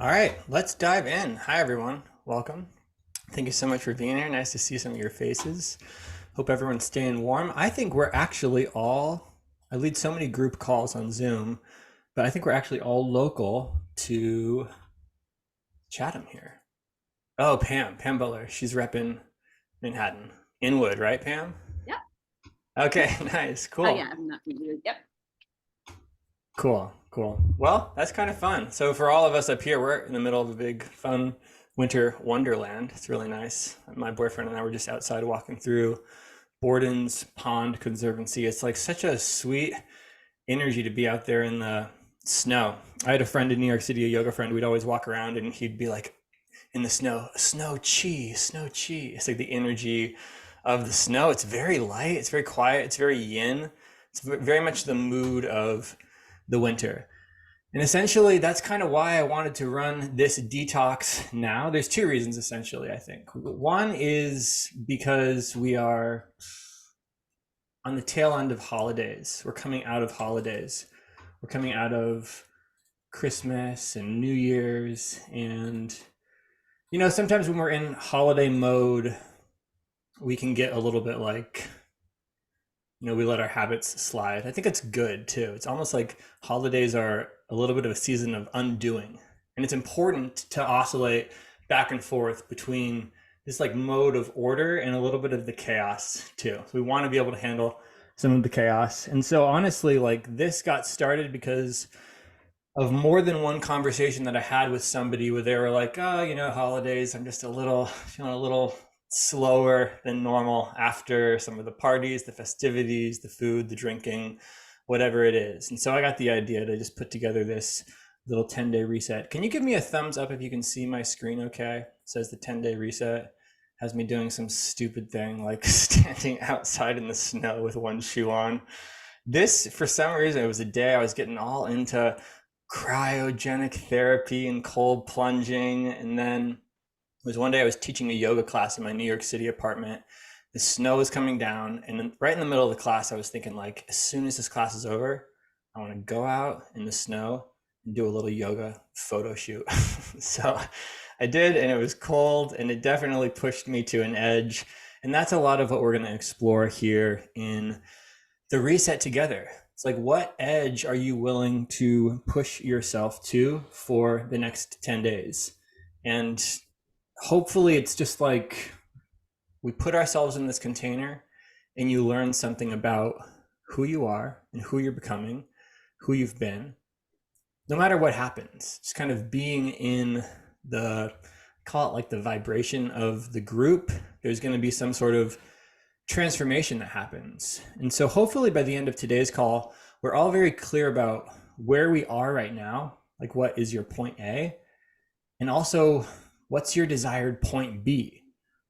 All right, let's dive in. Hi, everyone. Welcome. Thank you so much for being here. Nice to see some of your faces. Hope everyone's staying warm. I think we're actually all, I lead so many group calls on Zoom, but I think we're actually all local to Chatham here. Oh, Pam Butler. She's repping Manhattan. Inwood, right, Pam? Yep. Okay, nice. Oh Cool. yeah, I'm not muted. Yep. Cool. Well, that's kind of fun. So for all of us up here, we're in the middle of a big, fun winter wonderland. It's really nice. My boyfriend and I were just outside walking through Borden's Pond Conservancy. It's like such a sweet energy to be out there in the snow. I had a friend in New York City, a yoga friend. We'd always walk around and he'd be like, in the snow, snow chi, snow chi. It's like the energy of the snow. It's very light, it's very quiet, it's very yin. It's very much the mood of the winter. And essentially, that's kind of why I wanted to run this detox now. There's two reasons, essentially, I think. One is because we are on the tail end of holidays. We're coming out of holidays. We're coming out of Christmas and New Year's. And, sometimes when we're in holiday mode, we can get a little bit like, we let our habits slide. I think it's good too. It's almost like holidays are a little bit of a season of undoing. And it's important to oscillate back and forth between this like mode of order and a little bit of the chaos too. So we want to be able to handle some of the chaos. And so honestly, like this got started because of more than one conversation that I had with somebody where they were like, oh, holidays, I'm just feeling a little slower than normal after some of the parties, the festivities, the food, the drinking, whatever it is. And so I got the idea to just put together this little 10-day reset. Can you give me a thumbs up if you can see my screen okay? It says the 10-day reset. Has me doing some stupid thing like standing outside in the snow with one shoe on. This, for some reason, it was a day I was getting all into cryogenic therapy and cold plunging. And then it was one day I was teaching a yoga class in my New York City apartment. The snow was coming down, and then right in the middle of the class, I was thinking, like, as soon as this class is over, I want to go out in the snow and do a little yoga photo shoot. So I did, and it was cold, and it definitely pushed me to an edge. And that's a lot of what we're going to explore here in the reset together. It's like, what edge are you willing to push yourself to for the next 10 days? And hopefully it's just like we put ourselves in this container and you learn something about who you are and who you're becoming, who you've been, no matter what happens. Just kind of being in the, call it like the vibration of the group. There's going to be some sort of transformation that happens. And so hopefully by the end of today's call, we're all very clear about where we are right now. Like, what is your point A? And also, what's your desired point B?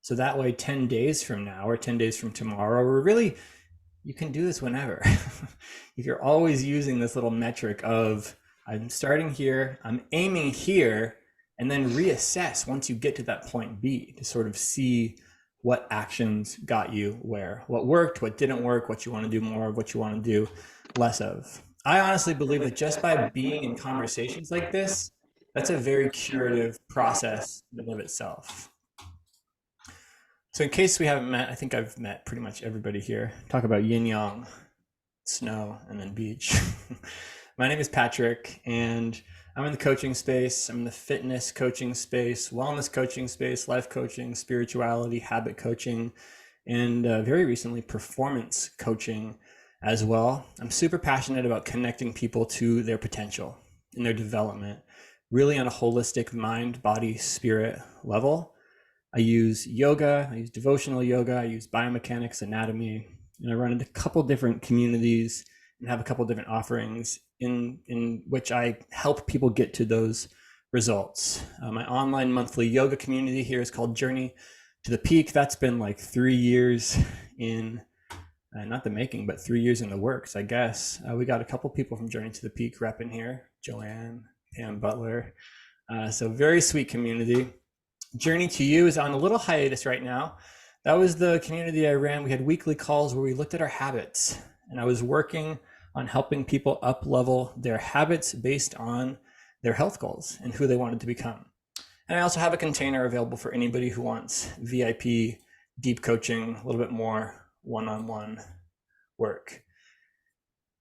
So that way, 10 days from now or 10 days from tomorrow, we're really, you can do this whenever. If you're always using this little metric of, I'm starting here, I'm aiming here, and then reassess once you get to that point B to sort of see what actions got you where, what worked, what didn't work, what you want to do more of, what you want to do less of. I honestly believe that just by being in conversations like this, that's a very curative process in and of itself. So in case we haven't met, I think I've met pretty much everybody here. Talk about yin yang, snow, and then beach. My name is Patrick, and I'm in the coaching space. I'm in the fitness coaching space, wellness coaching space, life coaching, spirituality, habit coaching, and very recently performance coaching as well. I'm super passionate about connecting people to their potential and their development, really on a holistic mind, body, spirit level. I use yoga, I use devotional yoga, I use biomechanics, anatomy, and I run into a couple different communities and have a couple different offerings in which I help people get to those results. My online monthly yoga community here is called Journey to the Peak. That's been like 3 years in, not the making, but 3 years in the works, I guess. We got a couple people from Journey to the Peak repping here, Joanne, Pam Butler. So very sweet community. Journey to You is on a little hiatus right now. That was the community I ran. We had weekly calls where we looked at our habits, and I was working on helping people up level their habits based on their health goals and who they wanted to become. And I also have a container available for anybody who wants VIP, deep coaching, a little bit more one-on-one work.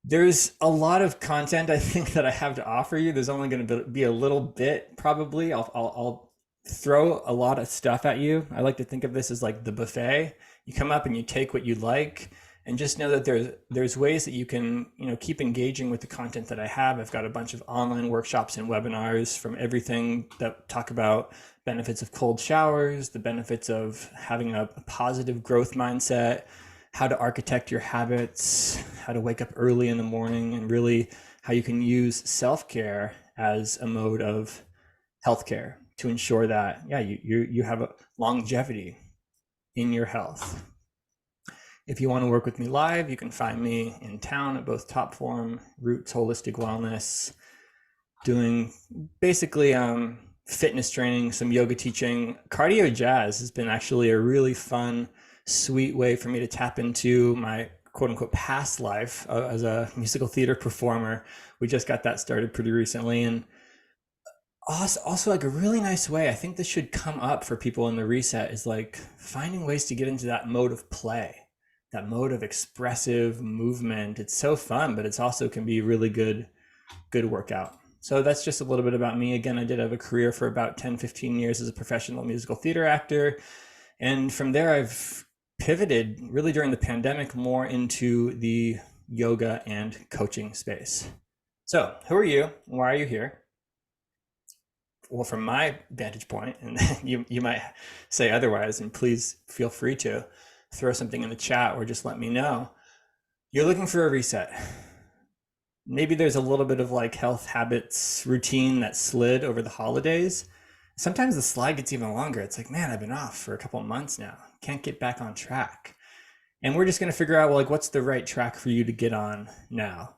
There's a lot of content I think that I have to offer you. There's only going to be a little bit, probably. I'll throw a lot of stuff at you. I like to think of this as like the buffet. You come up and you take what you like, and just know that there's ways that you can, keep engaging with the content that I have. I've got a bunch of online workshops and webinars, from everything that talk about benefits of cold showers, the benefits of having a positive growth mindset, how to architect your habits, how to wake up early in the morning, and really how you can use self-care as a mode of healthcare to ensure that, you have a longevity in your health. If you want to work with me live, you can find me in town at both Top Form, Roots Holistic Wellness, doing basically fitness training, some yoga teaching. Cardio jazz has been actually a really fun, sweet way for me to tap into my quote unquote past life as a musical theater performer. We just got that started pretty recently. And also like a really nice way, I think this should come up for people in the reset, is like finding ways to get into that mode of play, that mode of expressive movement. It's so fun, but it's also can be really good workout. So that's just a little bit about me. Again, I did have a career for about 10-15 years as a professional musical theater actor. And from there, I've pivoted really during the pandemic more into the yoga and coaching space. So who are you? Why are you here? Well, from my vantage point, and you might say otherwise, and please feel free to throw something in the chat or just let me know. You're looking for a reset. Maybe there's a little bit of like health habits routine that slid over the holidays. Sometimes the slide gets even longer. It's like, man, I've been off for a couple of months now. Can't get back on track. And we're just going to figure out, well, like, what's the right track for you to get on now?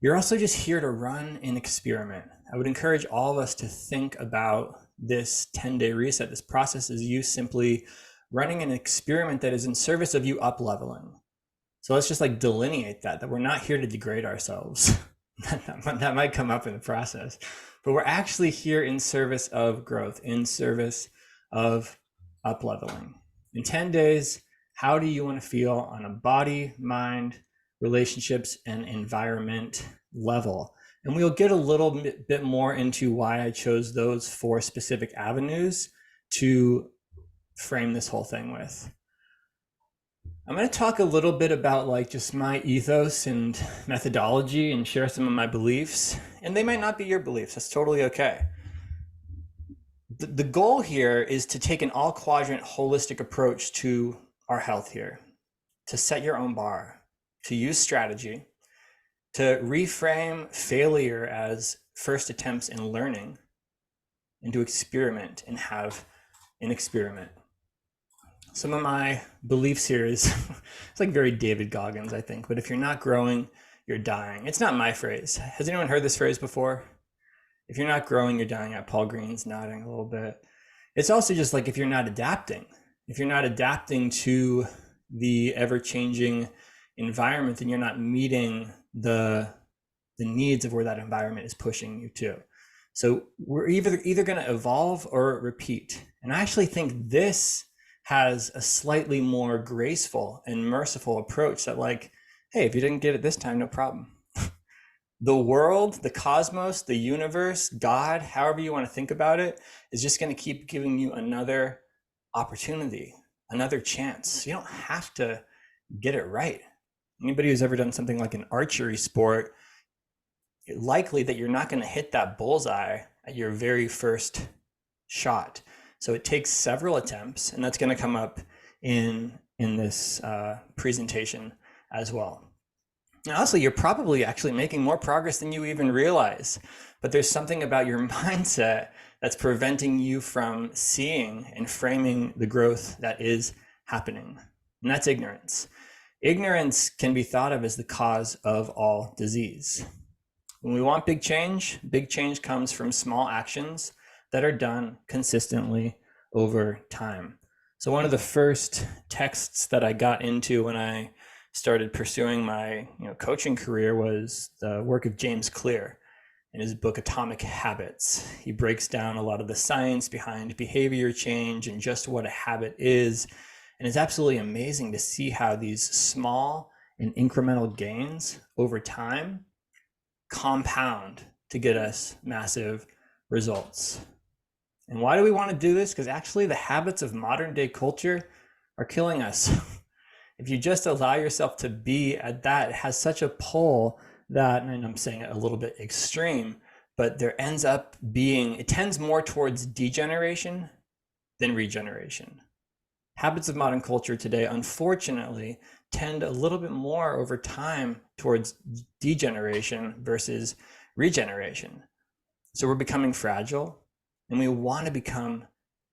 You're also just here to run an experiment. I would encourage all of us to think about this 10-day reset. This process is you simply running an experiment that is in service of you up leveling. So let's just like delineate that we're not here to degrade ourselves. That might come up in the process, but we're actually here in service of growth, in service of up leveling. In 10 days, how do you want to feel on a body, mind, relationships, and environment level? And we'll get a little bit more into why I chose those 4 specific avenues to frame this whole thing with. I'm going to talk a little bit about like just my ethos and methodology and share some of my beliefs. And they might not be your beliefs. That's totally okay. The goal here is to take an all quadrant holistic approach to our health here, to set your own bar, to use strategy, to reframe failure as first attempts in learning, and to experiment and have an experiment. Some of my beliefs here is, it's like very David Goggins, I think, but if you're not growing, you're dying. It's not my phrase. Has anyone heard this phrase before? If you're not growing, you're dying. Paul Green's nodding a little bit. It's also just like if you're not adapting to the ever-changing environment, then you're not meeting the needs of where that environment is pushing you to. So we're either going to evolve or repeat. And I actually think this has a slightly more graceful and merciful approach that like, hey, if you didn't get it this time, no problem. The world, the cosmos, the universe, God, however you want to think about it, is just going to keep giving you another opportunity, another chance. You don't have to get it right. Anybody who's ever done something like an archery sport, likely that you're not going to hit that bullseye at your very first shot. So it takes several attempts, and that's going to come up in this presentation as well. And honestly, you're probably actually making more progress than you even realize, but there's something about your mindset that's preventing you from seeing and framing the growth that is happening, and that's ignorance. Ignorance can be thought of as the cause of all disease. When we want big change comes from small actions that are done consistently over time. So one of the first texts that I got into when I started pursuing my coaching career was the work of James Clear. in his book Atomic Habits. He breaks down a lot of the science behind behavior change and just what a habit is. And it's absolutely amazing to see how these small and incremental gains over time compound to get us massive results. And why do we want to do this? Because actually the habits of modern day culture are killing us. If you just allow yourself to be at that, it has such a pull that, and I'm saying it a little bit extreme, but there ends up being, it tends more towards degeneration than regeneration. Habits of modern culture today, unfortunately, tend a little bit more over time towards degeneration versus regeneration. So we're becoming fragile, and we want to become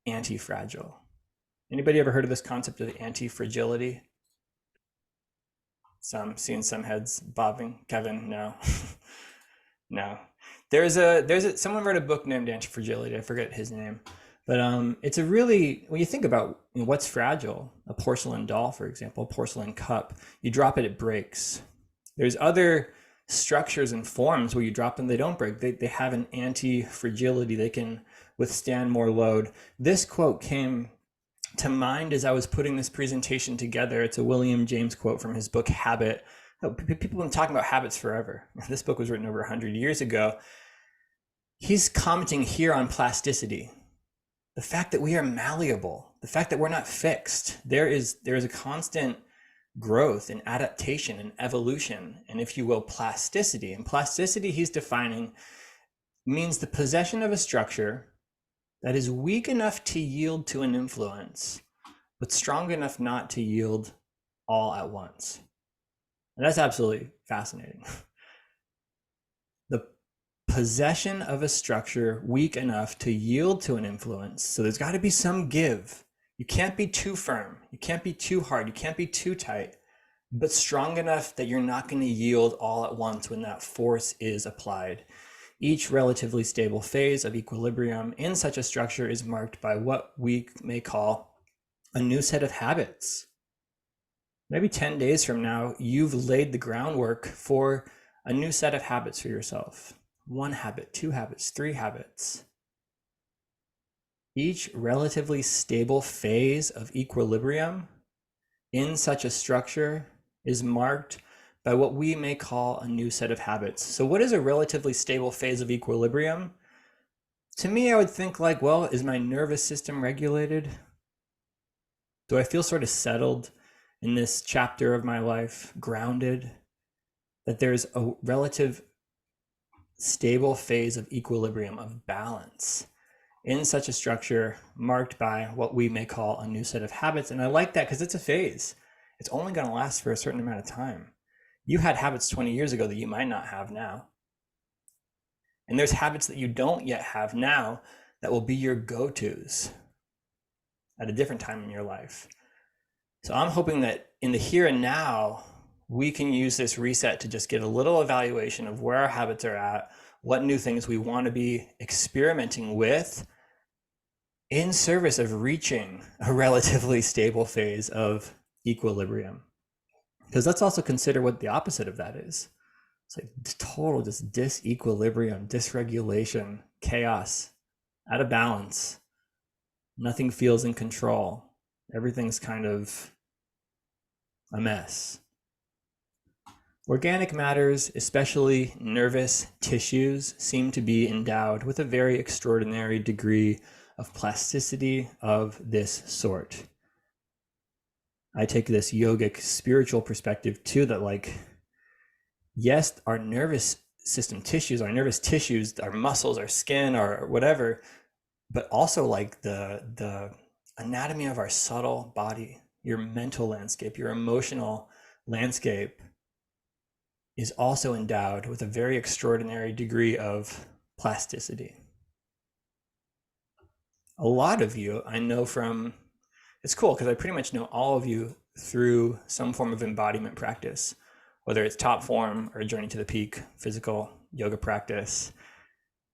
anti-fragile. Anybody ever heard of this concept of anti-fragility? Seeing some heads bobbing. Kevin, no. No. Someone wrote a book named Anti-Fragility. I forget his name. But it's a really, when you think about what's fragile, a porcelain doll, for example, a porcelain cup, you drop it, it breaks. There's other structures and forms where you drop them, they don't break. They have an anti-fragility. They can withstand more load. This quote came to mind as I was putting this presentation together. It's a William James quote from his book Habit. People have been talking about habits forever. This book was written over 100 years ago. He's commenting here on plasticity. The fact that we are malleable, the fact that we're not fixed. There is a constant growth and adaptation and evolution, and if you will, plasticity. And plasticity, he's defining, means the possession of a structure that is weak enough to yield to an influence, but strong enough not to yield all at once. And that's absolutely fascinating. The possession of a structure weak enough to yield to an influence. So there's got to be some give. You can't be too firm. You can't be too hard. You can't be too tight, but strong enough that you're not going to yield all at once when that force is applied. Each relatively stable phase of equilibrium in such a structure is marked by what we may call a new set of habits. Maybe 10 days from now, you've laid the groundwork for a new set of habits for yourself. 1 habit, 2 habits, 3 habits. Each relatively stable phase of equilibrium in such a structure is marked by what we may call a new set of habits. So what is a relatively stable phase of equilibrium? To me, I would think like, well, is my nervous system regulated? Do I feel sort of settled in this chapter of my life, grounded? That there's a relative stable phase of equilibrium, of balance in such a structure marked by what we may call a new set of habits. And I like that because it's a phase. It's only going to last for a certain amount of time. You had habits 20 years ago that you might not have now. And there's habits that you don't yet have now that will be your go-tos at a different time in your life. So I'm hoping that in the here and now, we can use this reset to just get a little evaluation of where our habits are at, what new things we want to be experimenting with in service of reaching a relatively stable phase of equilibrium. Because let's also consider what the opposite of that is. It's like total just disequilibrium, dysregulation, chaos, out of balance. Nothing feels in control. Everything's kind of a mess. Organic matters, especially nervous tissues, seem to be endowed with a very extraordinary degree of plasticity of this sort. I take this yogic spiritual perspective too, that like, yes, our nervous system tissues, our nervous tissues, our muscles, our skin, or whatever, but also like the anatomy of our subtle body, your mental landscape, your emotional landscape is also endowed with a very extraordinary degree of plasticity. A lot of you I know from, it's cool because I pretty much know all of you through some form of embodiment practice, whether it's top form or Journey to the Peak, physical yoga practice.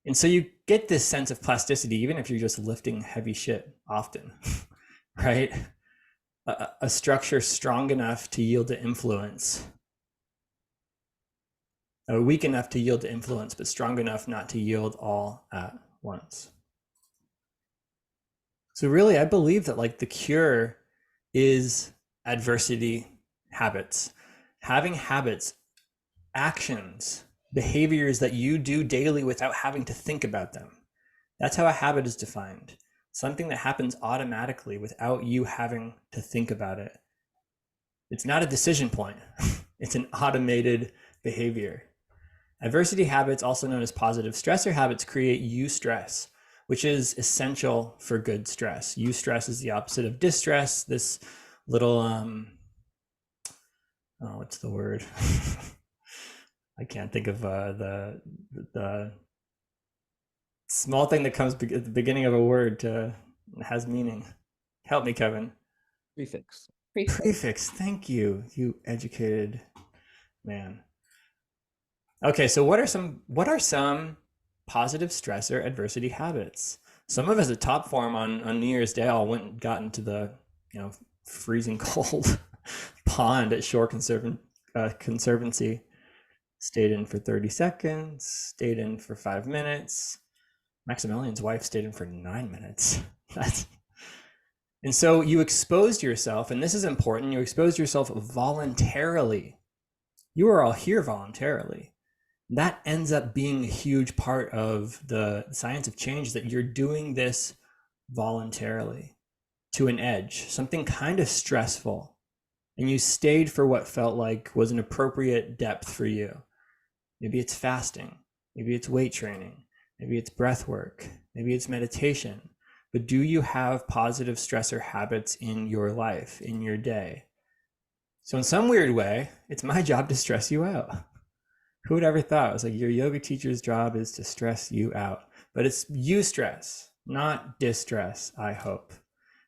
And so you get this sense of plasticity, even if you're just lifting heavy shit often, right? A structure strong enough to yield to influence. weak enough to yield to influence, but strong enough not to yield all at once. So really, I believe that like the cure is adversity habits. Having habits, actions, behaviors that you do daily without having to think about them. That's how a habit is defined. Something that happens automatically without you having to think about it. It's not a decision point. It's an automated behavior. Adversity habits, also known as positive stressor habits, create eustress, which is essential for good stress. Eustress is the opposite of distress. This little, what's the word? I can't think of the small thing that comes at the beginning of a word has meaning. Help me, Kevin. Prefix. Prefix. Thank you, you educated man. Okay, so what are some positive stressor adversity habits? Some of us at top form on New Year's Day all went and got into the freezing cold pond at Shore Conservancy. Stayed in for 30 seconds, stayed in for 5 minutes. Maximilian's wife stayed in for 9 minutes. And so you exposed yourself, and this is important, you exposed yourself voluntarily. You are all here voluntarily. That ends up being a huge part of the science of change, that you're doing this voluntarily to an edge, something kind of stressful. And you stayed for what felt like was an appropriate depth for you. Maybe it's fasting, maybe it's weight training, maybe it's breath work, maybe it's meditation. But do you have positive stressor habits in your life, in your day? So in some weird way, it's my job to stress you out. Who would ever thought? It was like your yoga teacher's job is to stress you out. But it's eustress, not distress, I hope.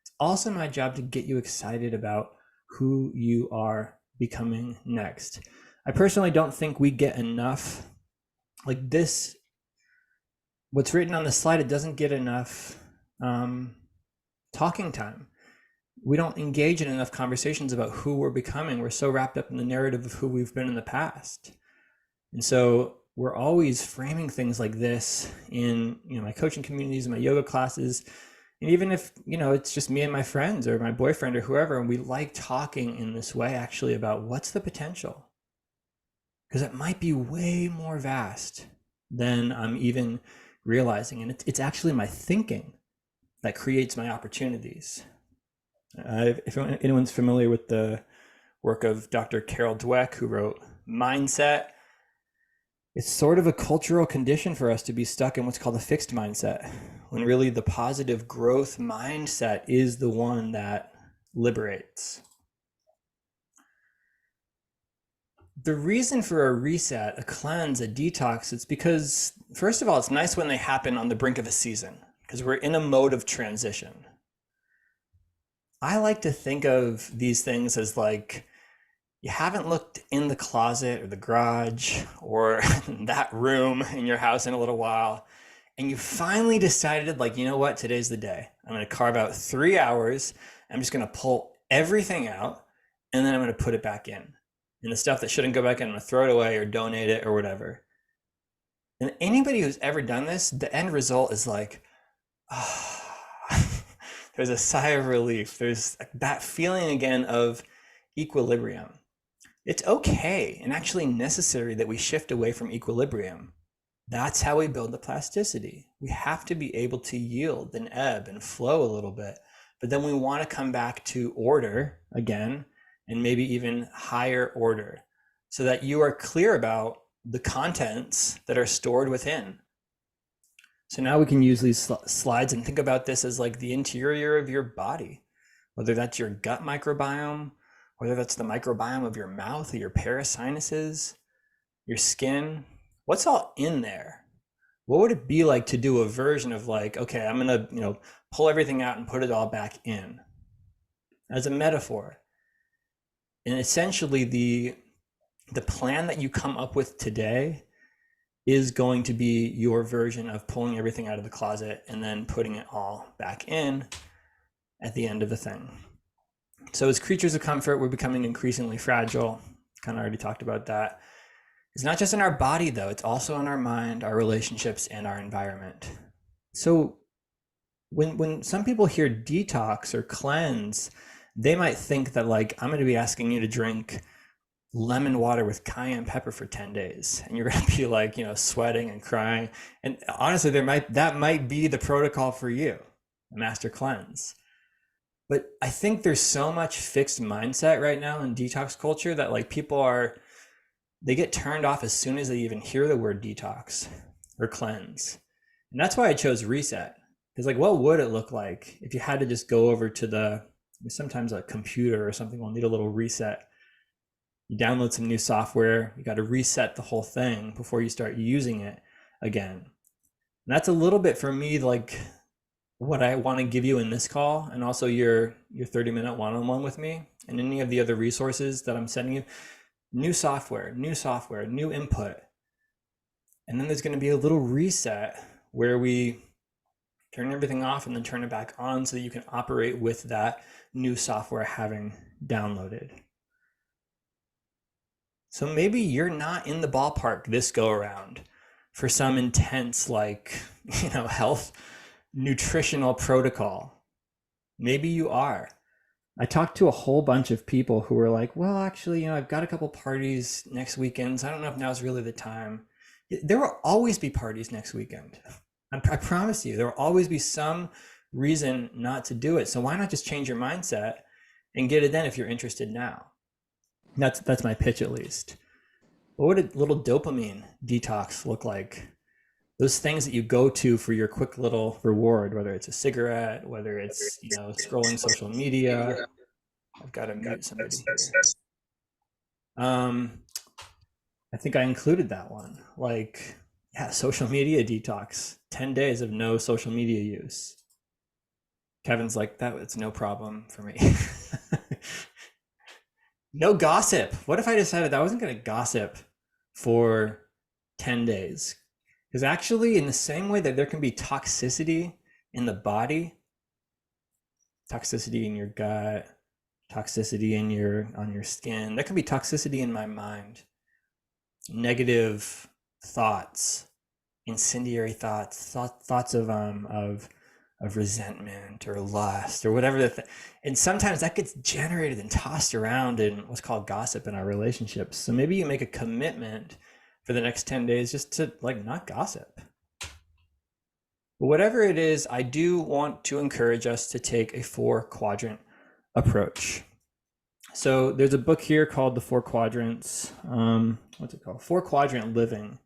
It's also my job to get you excited about who you are becoming next. I personally don't think we get enough, like this, what's written on the slide, it doesn't get enough talking time. We don't engage in enough conversations about who we're becoming. We're so wrapped up in the narrative of who we've been in the past. And so we're always framing things like this in my coaching communities, my yoga classes, and even if it's just me and my friends or my boyfriend or whoever, and we like talking in this way actually about what's the potential, because it might be way more vast than I'm even realizing, and it's actually my thinking that creates my opportunities. If anyone's familiar with the work of Dr. Carol Dweck, who wrote Mindset, it's sort of a cultural condition for us to be stuck in what's called a fixed mindset, when really the positive growth mindset is the one that liberates. The reason for a reset, a cleanse, a detox, it's because, first of all, it's nice when they happen on the brink of a season, because we're in a mode of transition. I like to think of these things as like, you haven't looked in the closet or the garage or that room in your house in a little while, and you finally decided, like, you know what, today's the day. I'm going to carve out 3 hours. I'm just going to pull everything out, and then I'm going to put it back in. And the stuff that shouldn't go back in, I'm going to throw it away or donate it or whatever. And anybody who's ever done this, the end result is like, oh, there's a sigh of relief. There's that feeling again of equilibrium. It's okay and actually necessary that we shift away from equilibrium. That's how we build the plasticity. We have to be able to yield and ebb and flow a little bit, but then we want to come back to order again, and maybe even higher order, so that you are clear about the contents that are stored within. So now we can use these slides and think about this as like the interior of your body, whether that's your gut microbiome, whether that's the microbiome of your mouth or your parasinuses, your skin. What's all in there? What would it be like to do a version of like, okay, I'm gonna pull everything out and put it all back in, as a metaphor. And essentially the plan that you come up with today is going to be your version of pulling everything out of the closet and then putting it all back in at the end of the thing. So as creatures of comfort, we're becoming increasingly fragile. Kind of already talked about that. It's not just in our body, though, it's also in our mind, our relationships, and our environment. So when some people hear detox or cleanse, they might think that, like, I'm going to be asking you to drink lemon water with cayenne pepper for 10 days, and you're going to be like, sweating and crying. And honestly, that might be the protocol for you, a master cleanse. But I think there's so much fixed mindset right now in detox culture that, like, they get turned off as soon as they even hear the word detox or cleanse. And that's why I chose reset. Because, like, what would it look like if you had to just go over to sometimes a computer or something will need a little reset. You download some new software, you got to reset the whole thing before you start using it again. And that's a little bit for me, like, what I want to give you in this call, and also your 30-minute one-on-one with me, and any of the other resources that I'm sending you. New software, new input. And then there's going to be a little reset where we turn everything off and then turn it back on so that you can operate with that new software having downloaded. So maybe you're not in the ballpark this go around for some intense, like, health nutritional protocol. Maybe you are. I talked to a whole bunch of people who were like, well, actually, I've got a couple parties next weekend, so I don't know if now's really the time. There will always be parties next weekend. I promise you, there will always be some reason not to do it. So why not just change your mindset and get it then if you're interested now? That's my pitch, at least. What would a little dopamine detox look like? Those things that you go to for your quick little reward, whether it's a cigarette, whether it's, scrolling social media. I've got to mute somebody here. I think I included that one. Like, yeah, social media detox, 10 days of no social media use. Kevin's like, it's no problem for me. No gossip. What if I decided I wasn't going to gossip for 10 days? Because actually, in the same way that there can be toxicity in the body, toxicity in your gut, toxicity on your skin, there can be toxicity in my mind. Negative thoughts, incendiary thoughts of resentment or lust or whatever and sometimes that gets generated and tossed around in what's called gossip in our relationships. So maybe you make a commitment for the next 10 days just to, like, not gossip. But whatever it is, I do want to encourage us to take a 4-quadrant approach. So there's a book here called The 4 Quadrants. What's it called? 4-quadrant living.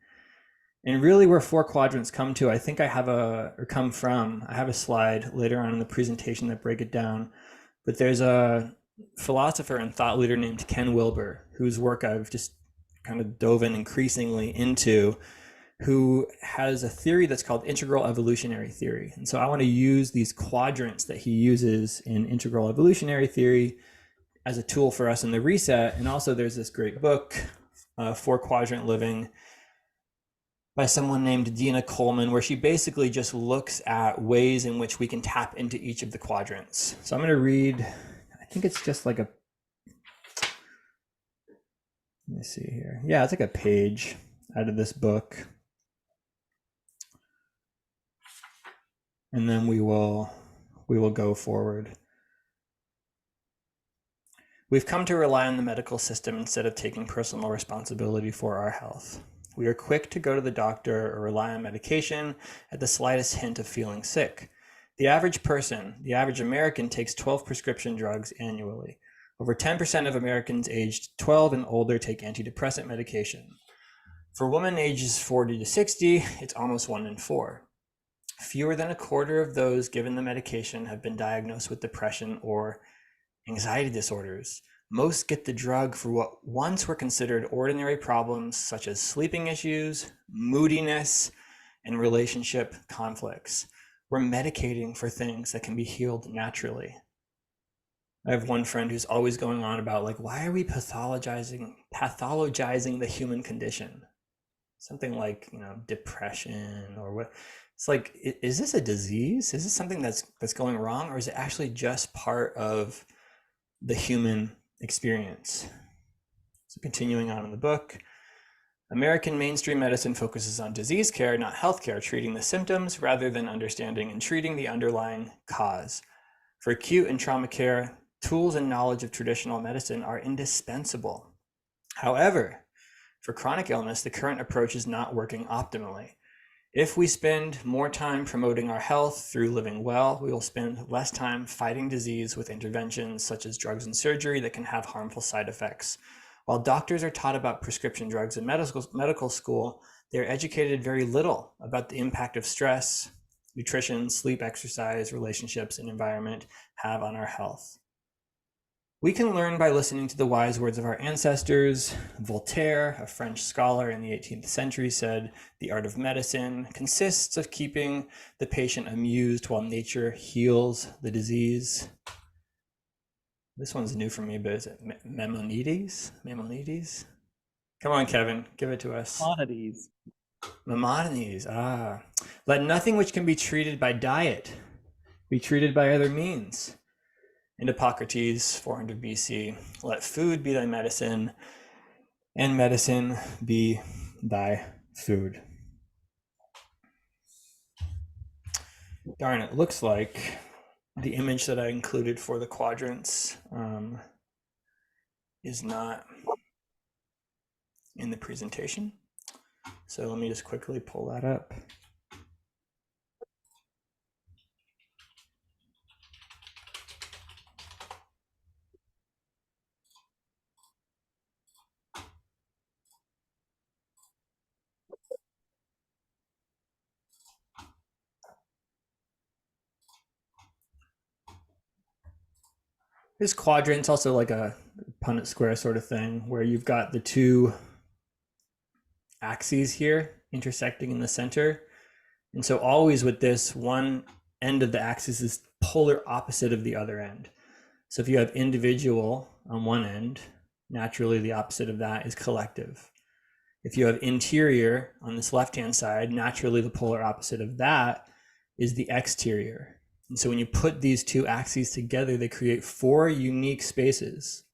And really where 4 quadrants come to, I think I have a slide later on in the presentation that break it down. But there's a philosopher and thought leader named Ken Wilber, whose work I've just kind of dove in increasingly into, who has a theory that's called integral evolutionary theory. And so I want to use these quadrants that he uses in integral evolutionary theory as a tool for us in the reset. And also there's this great book, 4-Quadrant Living, by someone named Dina Coleman, where she basically just looks at ways in which we can tap into each of the quadrants. So I'm going to read, I think it's just like let me see here. Yeah, it's like a page out of this book. And then we will go forward. We've come to rely on the medical system instead of taking personal responsibility for our health. We are quick to go to the doctor or rely on medication at the slightest hint of feeling sick. The average person, the average American, takes 12 prescription drugs annually. Over 10% of Americans aged 12 and older take antidepressant medication. For women ages 40 to 60, it's almost 1 in 4. Fewer than a quarter of those given the medication have been diagnosed with depression or anxiety disorders. Most get the drug for what once were considered ordinary problems, such as sleeping issues, moodiness, and relationship conflicts. We're medicating for things that can be healed naturally. I have one friend who's always going on about, like, why are we pathologizing the human condition? Something like, depression or what. It's like, is this a disease? Is this something that's going wrong? Or is it actually just part of the human experience? So continuing on in the book, American mainstream medicine focuses on disease care, not healthcare, treating the symptoms rather than understanding and treating the underlying cause. For acute and trauma care, tools and knowledge of traditional medicine are indispensable. However, for chronic illness, the current approach is not working optimally. If we spend more time promoting our health through living well, we will spend less time fighting disease with interventions such as drugs and surgery that can have harmful side effects. While doctors are taught about prescription drugs in medical school, they are educated very little about the impact of stress, nutrition, sleep, exercise, relationships, and environment have on our health. We can learn by listening to the wise words of our ancestors. Voltaire, a French scholar in the 18th century, said, "The art of medicine consists of keeping the patient amused while nature heals the disease." This one's new for me, but is it Maimonides? Maimonides? Come on, Kevin, give it to us. Modalities. Maimonides, Let nothing which can be treated by diet be treated by other means. And Hippocrates, 400 BC, let food be thy medicine, and medicine be thy food. Darn, it looks like the image that I included for the quadrants is not in the presentation. So let me just quickly pull that up. This quadrant's also like a Punnett square sort of thing, where you've got the two axes here intersecting in the center. And so always with this, one end of the axis is polar opposite of the other end. So if you have individual on one end, naturally the opposite of that is collective. If you have interior on this left-hand side, naturally the polar opposite of that is the exterior. And so when you put these two axes together, they create four unique spaces.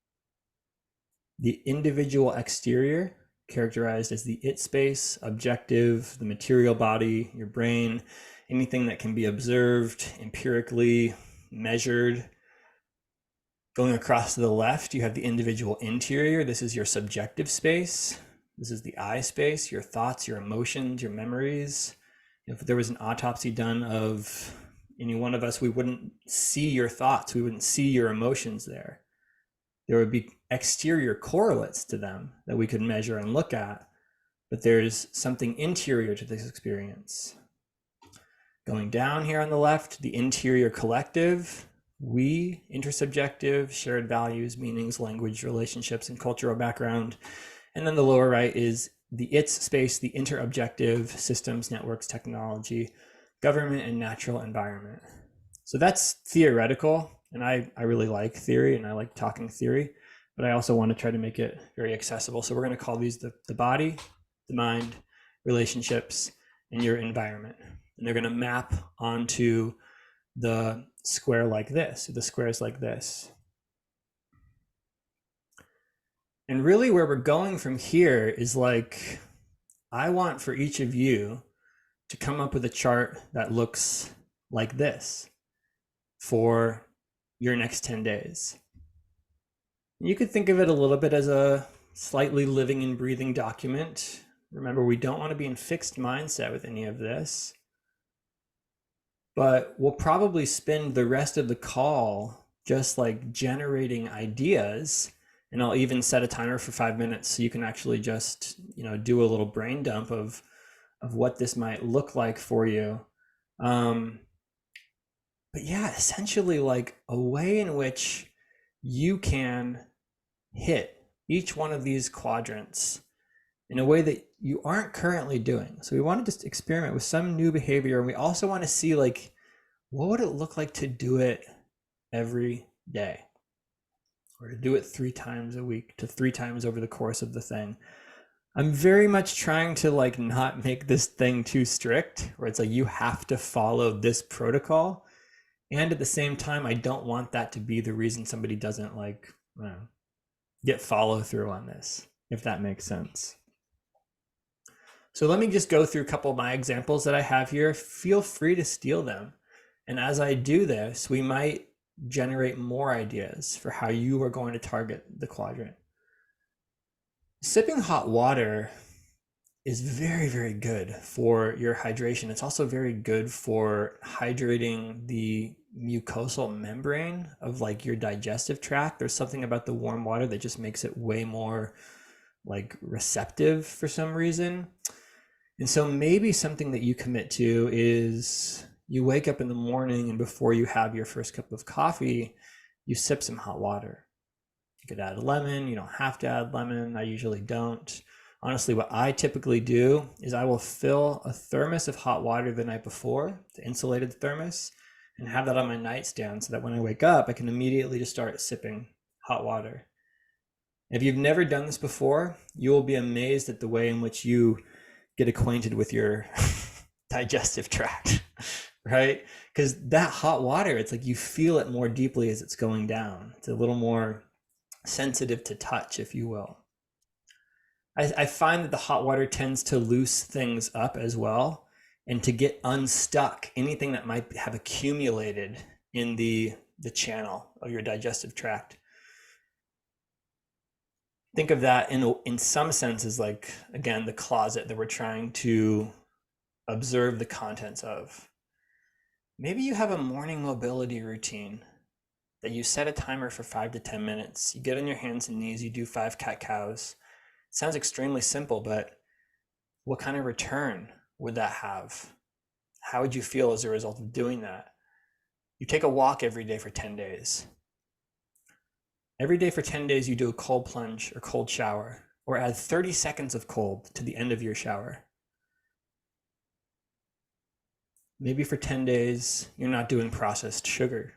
The individual exterior, characterized as the it space, objective, the material body, your brain, anything that can be observed, empirically measured. Going across to the left, you have the individual interior. This is your subjective space. This is the I space, your thoughts, your emotions, your memories. If there was an autopsy done of any one of us, we wouldn't see your thoughts, we wouldn't see your emotions there. There would be exterior correlates to them that we could measure and look at, but there's something interior to this experience. Going down here on the left, the interior collective, we, intersubjective, shared values, meanings, language, relationships, and cultural background. And then the lower right is the its space, the interobjective, systems, networks, technology, government, and natural environment. So that's theoretical, and I really like theory, and I like talking theory, but I also want to try to make it very accessible. So we're going to call these the body, the mind, relationships, and your environment. And they're going to map onto the square like this, the squares like this. And really where we're going from here is like, I want for each of you to come up with a chart that looks like this for your next 10 days. You could think of it a little bit as a slightly living and breathing document. Remember, we don't want to be in fixed mindset with any of this, but we'll probably spend the rest of the call just like generating ideas. And I'll even set a timer for 5 minutes so you can actually just, do a little brain dump of what this might look like for you. But yeah, essentially like a way in which you can hit each one of these quadrants in a way that you aren't currently doing. So we want to just experiment with some new behavior. And we also want to see like, what would it look like to do it every day? Or to do it 3 times a week, to 3 times over the course of the thing. I'm very much trying to like not make this thing too strict, where it's like you have to follow this protocol. And at the same time, I don't want that to be the reason somebody doesn't like get follow through on this, if that makes sense. So let me just go through a couple of my examples that I have here. Feel free to steal them. And as I do this, we might generate more ideas for how you are going to target the quadrant. Sipping hot water is very, very good for your hydration. It's also very good for hydrating the mucosal membrane of like your digestive tract. There's something about the warm water that just makes it way more like receptive for some reason. And so maybe something that you commit to is you wake up in the morning and before you have your first cup of coffee, you sip some hot water. You could add lemon, you don't have to add lemon. I usually don't. Honestly, what I typically do is I will fill a thermos of hot water the night before, the insulated thermos, and have that on my nightstand so that when I wake up, I can immediately just start sipping hot water. If you've never done this before, you will be amazed at the way in which you get acquainted with your digestive tract, right? Because that hot water, it's like you feel it more deeply as it's going down. It's a little more sensitive to touch, if you will. I find that the hot water tends to loose things up as well and to get unstuck anything that might have accumulated in the channel of your digestive tract. Think of that in some sense as like, again, the closet that we're trying to observe the contents of. Maybe you have a morning mobility routine that you set a timer for 5 to 10 minutes. You get on your hands and knees, you do 5 cat-cows. It sounds extremely simple, but what kind of return would that have? How would you feel as a result of doing that? You take a walk every day for 10 days. Every day for 10 days, you do a cold plunge or cold shower, or add 30 seconds of cold to the end of your shower. Maybe for 10 days, you're not doing processed sugar.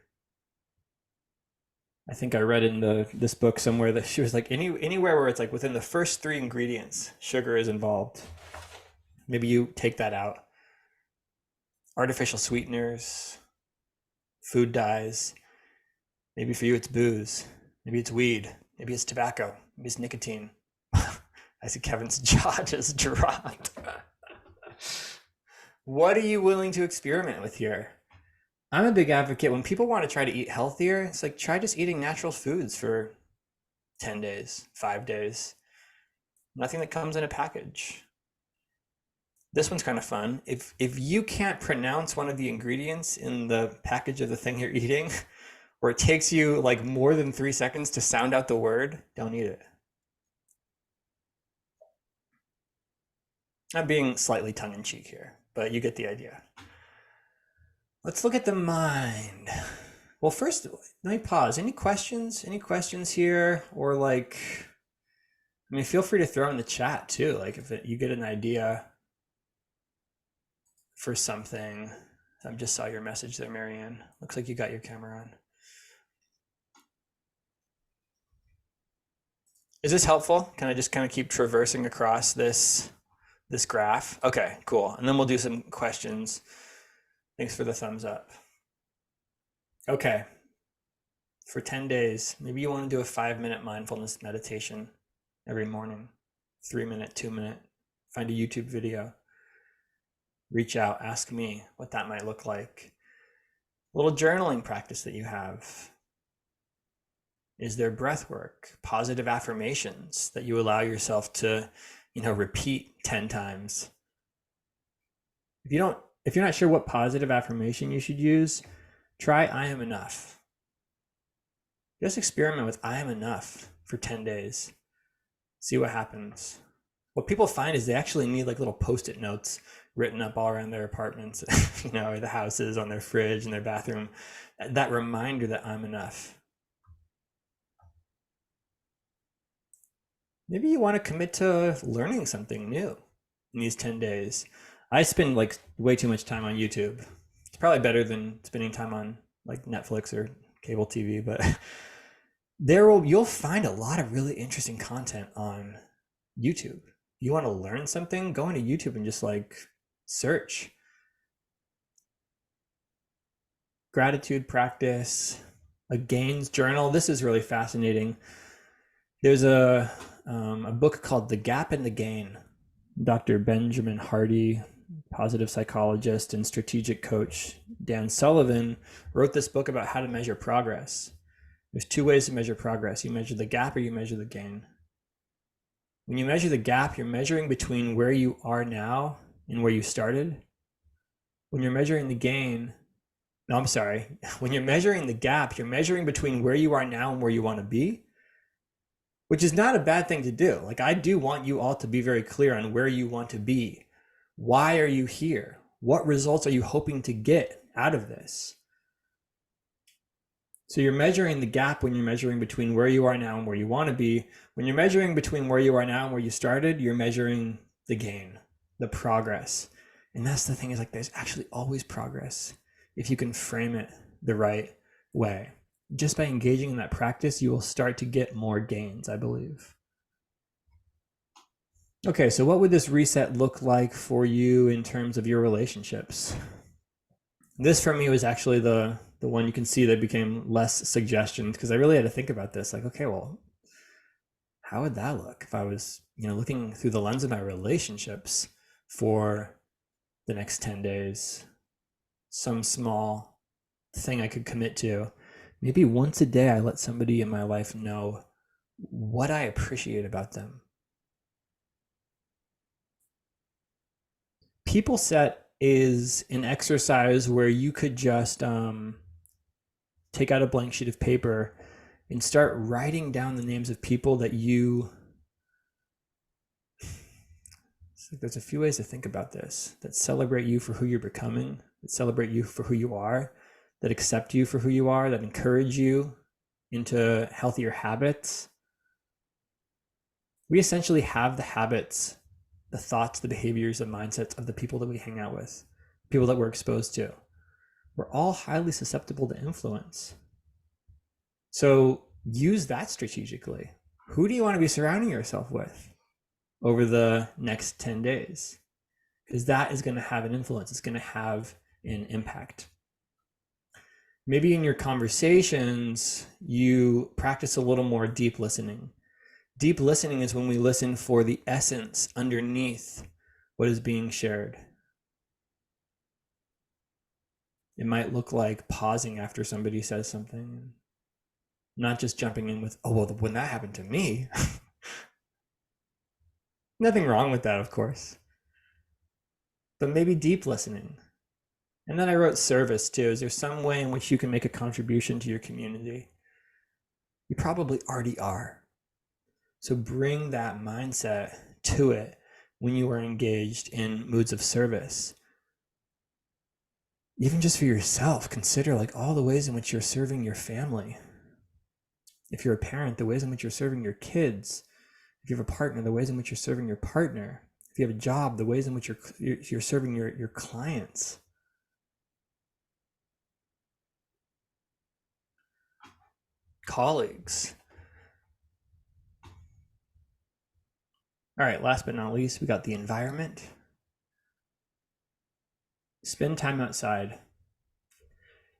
I think I read in this book somewhere that she was like, anywhere where it's like within the first 3 ingredients, sugar is involved. Maybe you take that out. Artificial sweeteners, food dyes. Maybe for you it's booze. Maybe it's weed. Maybe it's tobacco. Maybe it's nicotine. I see Kevin's jaw just dropped. What are you willing to experiment with here? I'm a big advocate when people want to try to eat healthier. It's like, try just eating natural foods for 10 days, 5 days. Nothing that comes in a package. This one's kind of fun. If you can't pronounce one of the ingredients in the package of the thing you're eating, or it takes you like more than 3 seconds to sound out the word, don't eat it. I'm being slightly tongue-in-cheek here, but you get the idea. Let's look at the mind. Well, first, let me pause. Any questions? Any questions here? Or like, I mean, feel free to throw in the chat too. Like if you get an idea for something. I just saw your message there, Marianne. Looks like you got your camera on. Is this helpful? Can I just kind of keep traversing across this graph? Okay, cool. And then we'll do some questions. Thanks for the thumbs up. Okay, for 10 days, maybe you want to do a 5-minute mindfulness meditation every morning, 3-minute, 2-minute, find a YouTube video, reach out, ask me what that might look like. A little journaling practice that you have. Is there breath work, positive affirmations that you allow yourself to, repeat 10 times? If you're not sure what positive affirmation you should use, try I am enough. Just experiment with I am enough for 10 days. See what happens. What people find is they actually need like little Post-it notes written up all around their apartments, or the houses, on their fridge, in their bathroom. That reminder that I'm enough. Maybe you want to commit to learning something new in these 10 days. I spend like way too much time on YouTube. It's probably better than spending time on like Netflix or cable TV, but you'll find a lot of really interesting content on YouTube. You want to learn something, go into YouTube and just like search. Gratitude practice, a gains journal. This is really fascinating. There's a book called The Gap and the Gain Dr. Benjamin Hardy, positive psychologist and strategic coach Dan Sullivan, wrote this book about how to measure progress. There's two ways to measure progress. You measure the gap or you measure the gain. When you measure the gap, you're measuring between where you are now and where you started. When you're measuring the gain, no, I'm sorry. When you're measuring the gap, you're measuring between where you are now and where you want to be, which is not a bad thing to do. Like, I do want you all to be very clear on where you want to be. Why are you here? What results are you hoping to get out of this? So you're measuring the gap when you're measuring between where you are now and where you want to be. When you're measuring between where you are now and where you started, you're measuring the gain, the progress. And that's the thing, is like, there's actually always progress if you can frame it the right way. Just by engaging in that practice, you will start to get more gains, I believe. Okay, so what would this reset look like for you in terms of your relationships? This for me was actually the one you can see that became less suggestions, because I really had to think about this. Like, okay, well, how would that look if I was, looking through the lens of my relationships for the next 10 days? Some small thing I could commit to. Maybe once a day I let somebody in my life know what I appreciate about them. People set is an exercise where you could just take out a blank sheet of paper and start writing down the names of people that you... There's a few ways to think about this, that celebrate you for who you're becoming, that celebrate you for who you are, that accept you for who you are, that encourage you into healthier habits. We essentially have the habits, the thoughts, the behaviors, the mindsets of the people that we hang out with, people that we're exposed to. We're all highly susceptible to influence. So use that strategically. Who do you want to be surrounding yourself with over the next 10 days? Because that is going to have an influence. It's going to have an impact. Maybe in your conversations, you practice a little more deep listening. Deep listening is when we listen for the essence underneath what is being shared. It might look like pausing after somebody says something, not just jumping in with, oh, well, when that happened to me. Nothing wrong with that, of course. But maybe deep listening. And then I wrote service too. Is there some way in which you can make a contribution to your community? You probably already are. So bring that mindset to it when you are engaged in moods of service. Even just for yourself, consider like all the ways in which you're serving your family. If you're a parent, the ways in which you're serving your kids. If you have a partner, the ways in which you're serving your partner. If you have a job, the ways in which you're serving your clients. Colleagues. All right, last but not least, we got the environment. Spend time outside.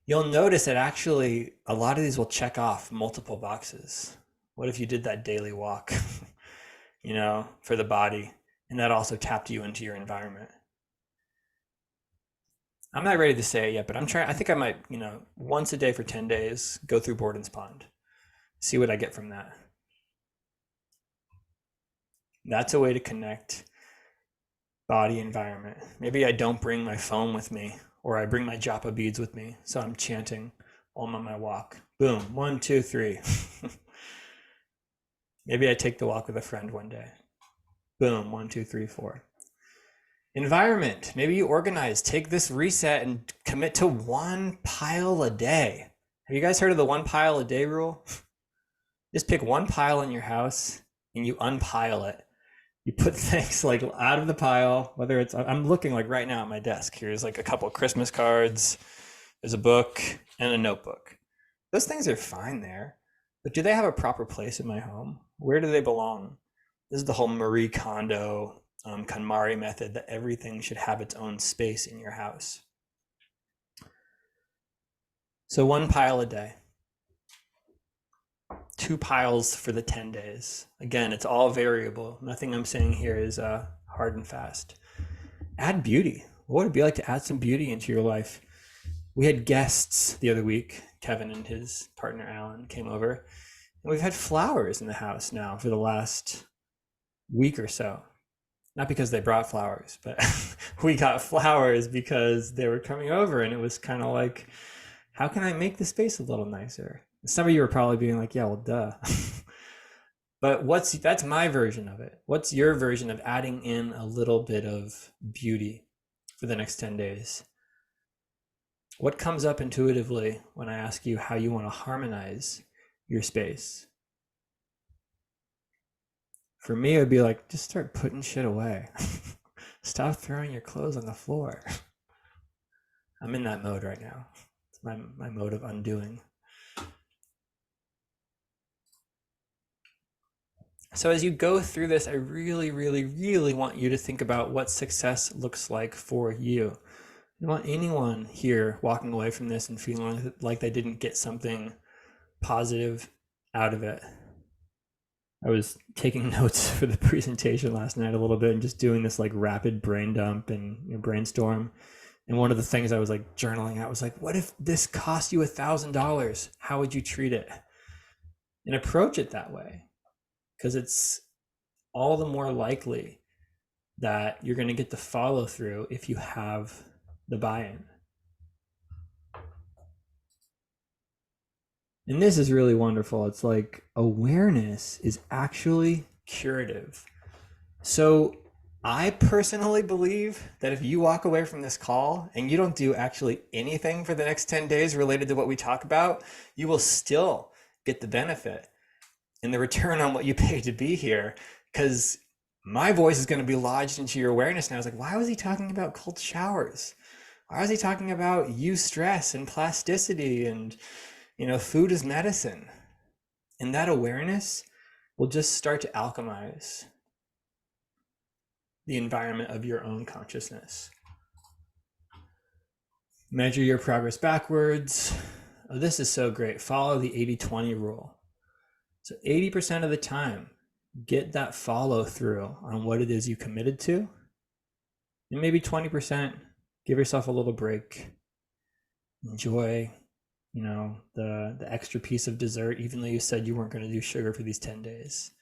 You'll notice that actually a lot of these will check off multiple boxes. What if you did that daily walk, for the body, and that also tapped you into your environment? I'm not ready to say it yet, but I think I might, once a day for 10 days, go through Borden's Pond, see what I get from that. That's a way to connect body environment. Maybe I don't bring my phone with me, or I bring my japa beads with me, so I'm chanting while I'm on my walk. Boom, 1, 2, 3. Maybe I take the walk with a friend one day. Boom, 1, 2, 3, 4. Environment. Maybe you organize. Take this reset and commit to 1 pile a day. Have you guys heard of the 1 pile a day rule? Just pick 1 pile in your house and you unpile it. You put things like out of the pile, whether it's, I'm looking like right now at my desk. Here's like a couple of Christmas cards. There's a book and a notebook. Those things are fine there, but do they have a proper place in my home? Where do they belong? This is the whole Marie Kondo KonMari method, that everything should have its own space in your house. So 1 pile a day. 2 piles for the 10 days. Again, it's all variable. Nothing I'm saying here is hard and fast. Add beauty. What would it be like to add some beauty into your life? We had guests the other week. Kevin and his partner Alan came over, and we've had flowers in the house now for the last week or so. Not because they brought flowers, but we got flowers because they were coming over, and it was kind of like, how can I make the space a little nicer? Some of you are probably being like, yeah, well, duh. But that's my version of it. What's your version of adding in a little bit of beauty for the next 10 days? What comes up intuitively when I ask you how you want to harmonize your space? For me, it would be like, just start putting shit away. Stop throwing your clothes on the floor. I'm in that mode right now. It's my mode of undoing. So as you go through this, I really, really, really want you to think about what success looks like for you. I don't want anyone here walking away from this and feeling like they didn't get something positive out of it. I was taking notes for the presentation last night a little bit and just doing this like rapid brain dump and brainstorm. And one of the things I was like journaling out was like, what if this cost you $1,000? How would you treat it? And approach it that way, because it's all the more likely that you're going to get the follow through if you have the buy-in. And this is really wonderful. It's like awareness is actually curative. So I personally believe that if you walk away from this call and you don't do actually anything for the next 10 days related to what we talk about, you will still get the benefit and the return on what you paid to be here, because my voice is going to be lodged into your awareness now. I was like, why was he talking about cold showers? Why was he talking about eustress and plasticity and, food is medicine? And that awareness will just start to alchemize the environment of your own consciousness. Measure your progress backwards. Oh, this is so great. Follow the 80-20 rule. So 80% of the time, get that follow through on what it is you committed to. And maybe 20%, give yourself a little break. Enjoy, the extra piece of dessert, even though you said you weren't going to do sugar for these 10 days.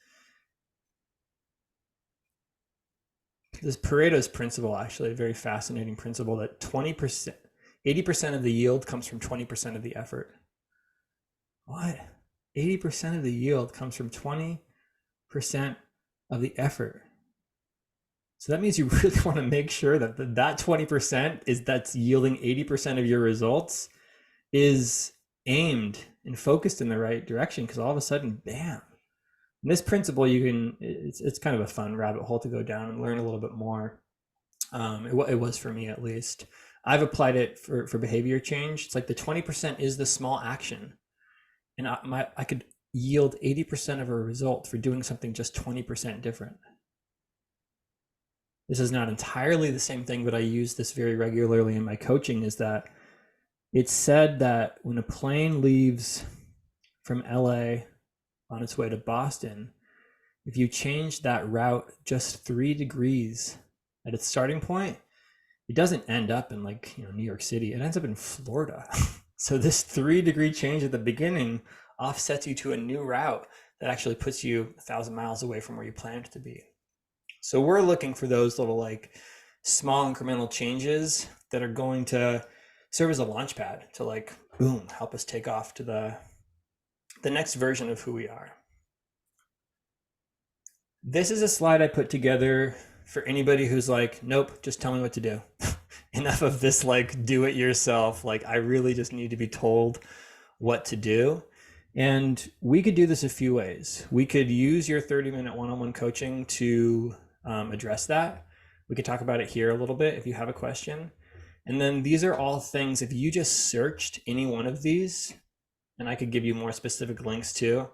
This Pareto's principle, actually, a very fascinating principle, that 80% of the yield comes from 20% of the effort. What? 80% of the yield comes from 20% of the effort. So that means you really want to make sure that that 20% that's yielding 80% of your results is aimed and focused in the right direction, because all of a sudden, bam. And this principle, it's kind of a fun rabbit hole to go down and learn a little bit more. It was for me, at least. I've applied it for behavior change. It's like the 20% is the small action. And I could yield 80% of a result for doing something just 20% different. This is not entirely the same thing, but I use this very regularly in my coaching, is that it's said that when a plane leaves from LA on its way to Boston, if you change that route just 3 degrees at its starting point, it doesn't end up in New York City. It ends up in Florida. So this 3-degree change at the beginning offsets you to a new route that actually puts you 1,000 miles away from where you planned to be. So we're looking for those little small incremental changes that are going to serve as a launch pad to boom, help us take off to the next version of who we are. This is a slide I put together for anybody who's like, nope, just tell me what to do. Enough of this do it yourself. I really just need to be told what to do. And we could do this a few ways. We could use your 30-minute one-on-one coaching to address that. We could talk about it here a little bit if you have a question. And then these are all things, if you just searched any one of these, and I could give you more specific links too,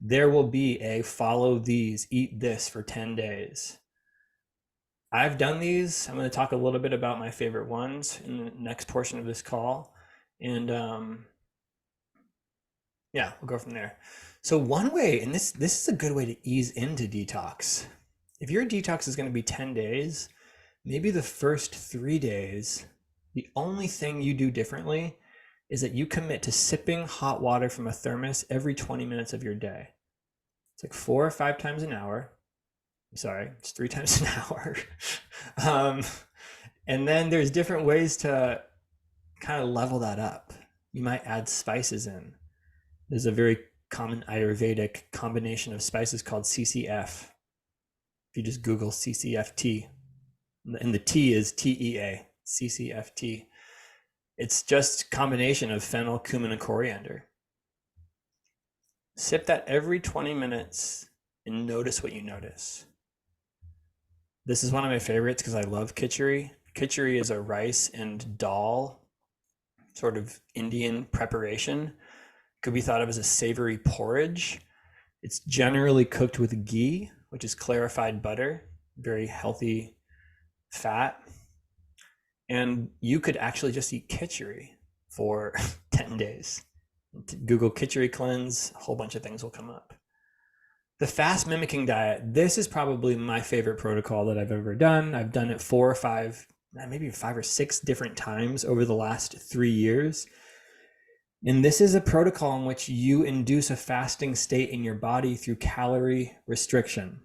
there will be a follow these, eat this for 10 days. I've done these. I'm going to talk a little bit about my favorite ones in the next portion of this call. And we'll go from there. So one way, and this is a good way to ease into detox, if your detox is going to be 10 days, maybe the first 3 days, the only thing you do differently is that you commit to sipping hot water from a thermos every 20 minutes of your day. It's like 4 or 5 times an hour. I'm sorry, it's 3 times an hour. um, and then there's different ways to kind of level that up. You might add spices in. There's a very common Ayurvedic combination of spices called CCF. If you just Google CCFT, and the T is TEA, CCFT. It's just a combination of fennel, cumin, and coriander. Sip that every 20 minutes and notice what you notice. This is one of my favorites because I love khichdi. Khichdi is a rice and dal sort of Indian preparation. Could be thought of as a savory porridge. It's generally cooked with ghee, which is clarified butter, very healthy fat. And you could actually just eat khichdi for 10 days. Google khichdi cleanse, a whole bunch of things will come up. The fast mimicking diet, this is probably my favorite protocol that I've ever done. I've done it 4 or 5, maybe 5 or 6 different times over the last 3 years. And this is a protocol in which you induce a fasting state in your body through calorie restriction.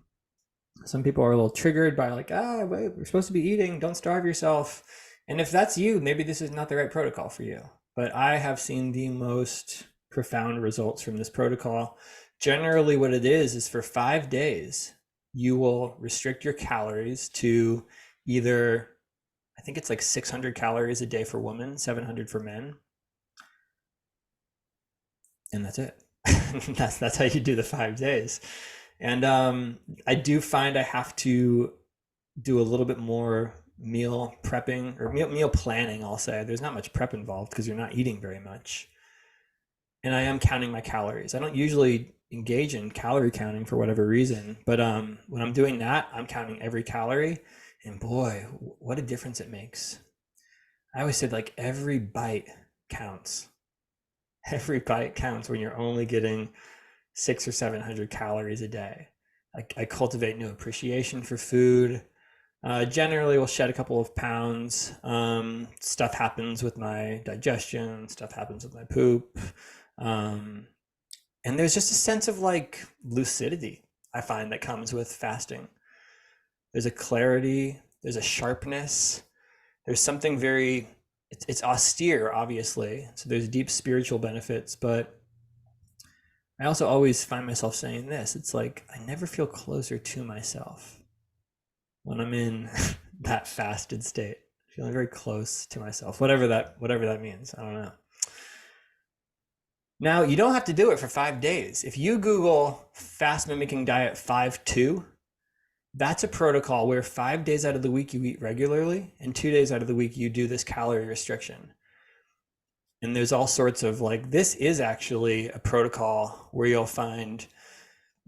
Some people are a little triggered by like, wait, we're supposed to be eating, don't starve yourself. And if that's you, maybe this is not the right protocol for you. But I have seen the most profound results from this protocol. Generally, what it is for 5 days, you will restrict your calories to either, I think it's like 600 calories a day for women, 700 for men. And that's it. that's how you do the 5 days. And I do find I have to do a little bit more meal prepping or meal planning, I'll say. There's not much prep involved because you're not eating very much. And I am counting my calories. I don't usually engage in calorie counting for whatever reason, but when I'm doing that, I'm counting every calorie, and boy, what a difference it makes. I always said like every bite counts. Every bite counts when you're only getting 600 or 700 calories a day. I cultivate new appreciation for food. Generally will shed a couple of pounds. Stuff happens with my digestion, stuff happens with my poop. And there's just a sense of like lucidity I find that comes with fasting. There's a clarity, there's a sharpness, there's something very, it's austere, obviously. So there's deep spiritual benefits, but I also always find myself saying this. It's like, I never feel closer to myself when I'm in that fasted state, feeling very close to myself, whatever that means. I don't know. Now, you don't have to do it for 5 days. If you Google fast mimicking diet 5-2, that's a protocol where 5 days out of the week you eat regularly and 2 days out of the week you do this calorie restriction. And there's all sorts of like, this is actually a protocol where you'll find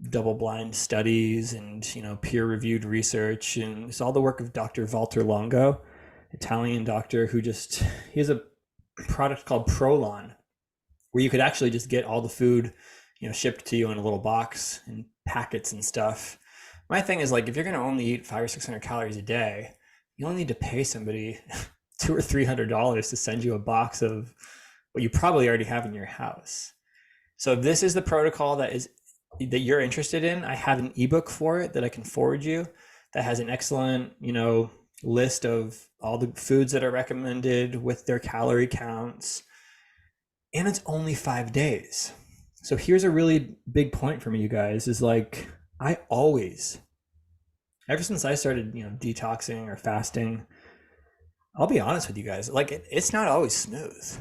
double-blind studies and, peer-reviewed research. And it's all the work of Dr. Walter Longo, Italian doctor he has a product called Prolon, where you could actually just get all the food, shipped to you in a little box and packets and stuff. My thing is like, if you're going to only eat 500 or 600 calories a day, you only need to pay somebody $200 or $300 to send you a box of what you probably already have in your house. So if this is the protocol that you're interested in, I have an ebook for it that I can forward you that has an excellent, list of all the foods that are recommended with their calorie counts. And it's only 5 days. So here's a really big point for me, you guys, is like, I always, ever since I started, detoxing or fasting, I'll be honest with you guys, like it's not always smooth.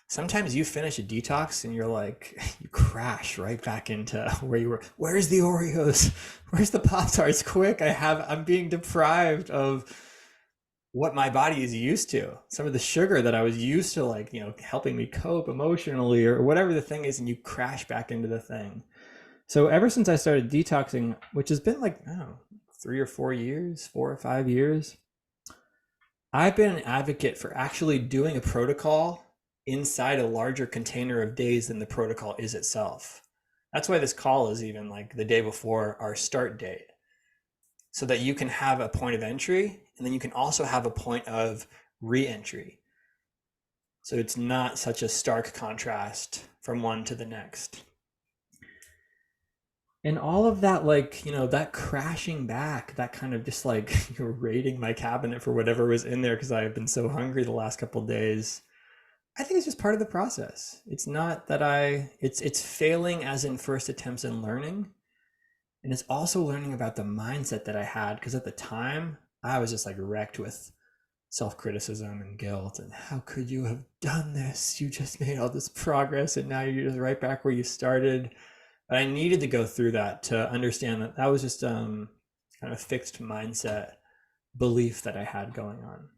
Sometimes you finish a detox and you're like, you crash right back into where you were. Where's the Oreos? Where's the Pop-Tarts? Quick, I'm being deprived of what my body is used to. Some of the sugar that I was used to, like, helping me cope emotionally or whatever the thing is, and you crash back into the thing. So ever since I started detoxing, which has been like, 3 or 4 years, 4 or 5 years, I've been an advocate for actually doing a protocol inside a larger container of days than the protocol is itself. That's why this call is even like the day before our start date. so that you can have a point of entry, and then you can also have a point of re-entry. So it's not such a stark contrast from one to the next. And all of that, like, that crashing back, that kind of just like raiding my cabinet for whatever was in there because I have been so hungry the last couple of days. I think it's just part of the process. It's not that it's failing as in first attempts and learning. And it's also learning about the mindset that I had, because at the time I was just like wrecked with self-criticism and guilt. And how could you have done this? You just made all this progress and now you're just right back where you started. But I needed to go through that to understand that that was just kind of fixed mindset belief that I had going on.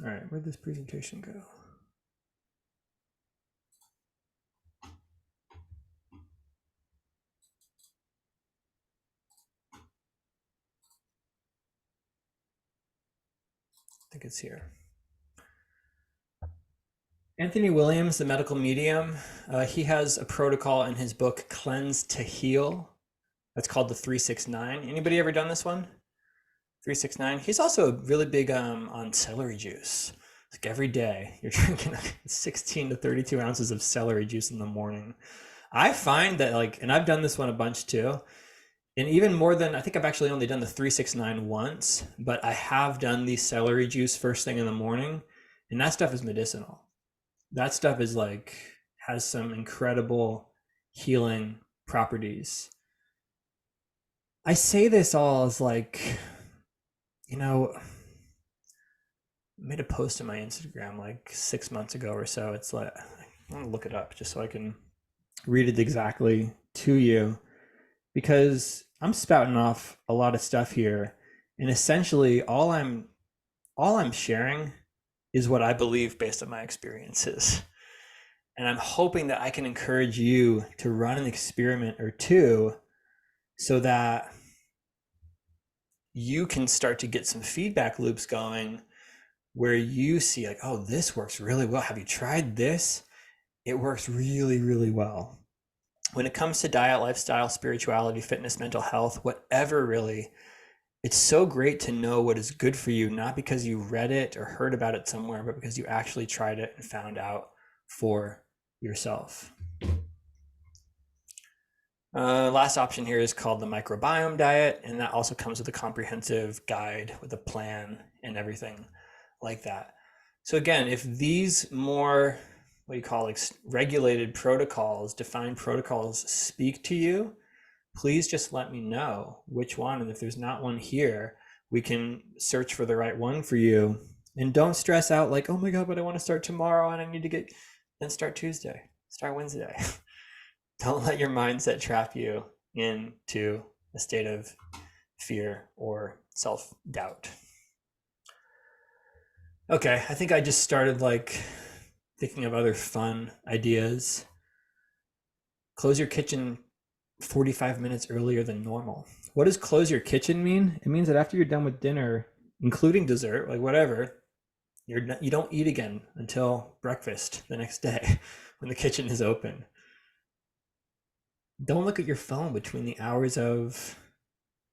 All right, where'd this presentation go? I think it's here. Anthony Williams, the medical medium, he has a protocol in his book, Cleanse to Heal. That's called the 369. Anybody ever done this one? 369. He's also really big on celery juice. Like every day, you're drinking 16 to 32 ounces of celery juice in the morning. I find that, like, and I've done this one a bunch too, and even more than, I think I've actually only done the 369 once, but I have done the celery juice first thing in the morning, and that stuff is medicinal. That stuff is like, has some incredible healing properties. I say this all as like, I made a post on my Instagram like 6 months ago or so. It's like, I want to look it up just so I can read it exactly to you, because I'm spouting off a lot of stuff here, and essentially all I'm sharing is what I believe based on my experiences. And I'm hoping that I can encourage you to run an experiment or two so that you can start to get some feedback loops going where you see like, oh, this works really well. Have you tried this? It works really, really well. When it comes to diet, lifestyle, spirituality, fitness, mental health, whatever, really, it's so great to know what is good for you, not because you read it or heard about it somewhere, but because you actually tried it and found out for yourself. Last option here is called the microbiome diet, and that also comes with a comprehensive guide with a plan and everything like that. So again, if these more, what you call like regulated protocols, defined protocols speak to you, please just let me know which one. And if there's not one here, we can search for the right one for you. And don't stress out like, oh my God, but I want to start tomorrow and I need to then start Tuesday, start Wednesday. Don't let your mindset trap you into a state of fear or self-doubt. Okay, I think I just started like thinking of other fun ideas. Close your kitchen 45 minutes earlier than normal. What does close your kitchen mean? It means that after you're done with dinner, including dessert, like whatever, you don't eat again until breakfast the next day when the kitchen is open. Don't look at your phone between the hours of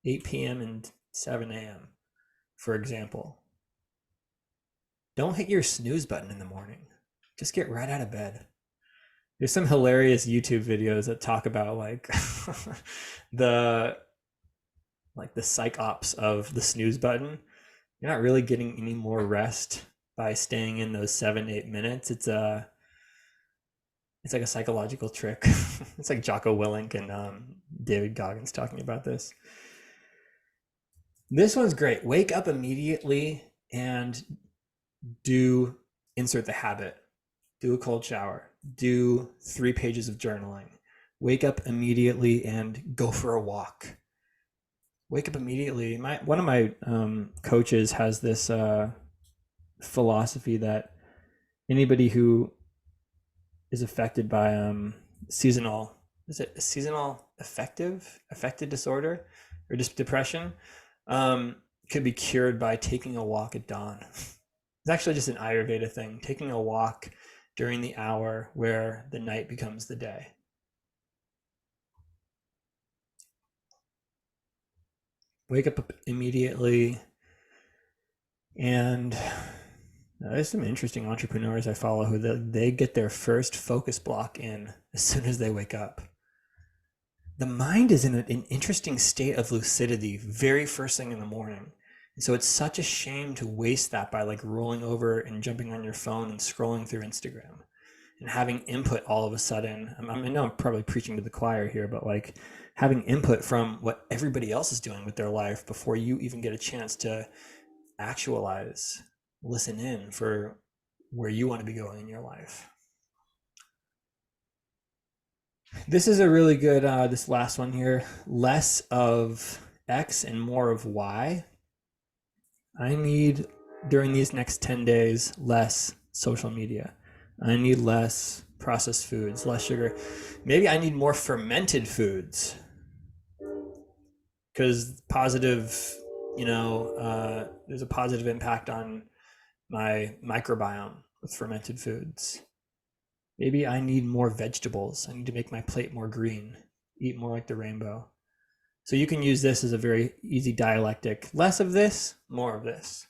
8 p.m. and 7 a.m., for example. Don't hit your snooze button in the morning. Just get right out of bed. There's some hilarious YouTube videos that talk about like the psych ops of the snooze button. You're not really getting any more rest by staying in those 7-8 minutes. It's like a psychological trick. It's like Jocko Willink and David Goggins talking about this. This one's great. Wake up immediately and insert the habit. Do a cold shower. Do 3 pages of journaling. Wake up immediately and go for a walk. Wake up immediately. One of my coaches has this philosophy that anybody who is affected by seasonal affective disorder or just depression could be cured by taking a walk at dawn. It's actually just an Ayurveda thing, taking a walk during the hour where the night becomes the day. wake up immediately. And there's some interesting entrepreneurs I follow who they get their first focus block in as soon as they wake up. The mind is in an interesting state of lucidity very first thing in the morning. And so it's such a shame to waste that by like rolling over and jumping on your phone and scrolling through Instagram and having input all of a sudden. I know I'm probably preaching to the choir here, but like having input from what everybody else is doing with their life before you even get a chance to actualize, listen in for where you want to be going in your life. This is a really good, this last one here, less of X and more of Y. I need, during these next 10 days, less social media. I need less processed foods, less sugar. Maybe I need more fermented foods because positive, there's a positive impact on my microbiome with fermented foods. Maybe I need more vegetables. I need to make my plate more green, eat more like the rainbow. So you can use this as a very easy dialectic. Less of this, more of this.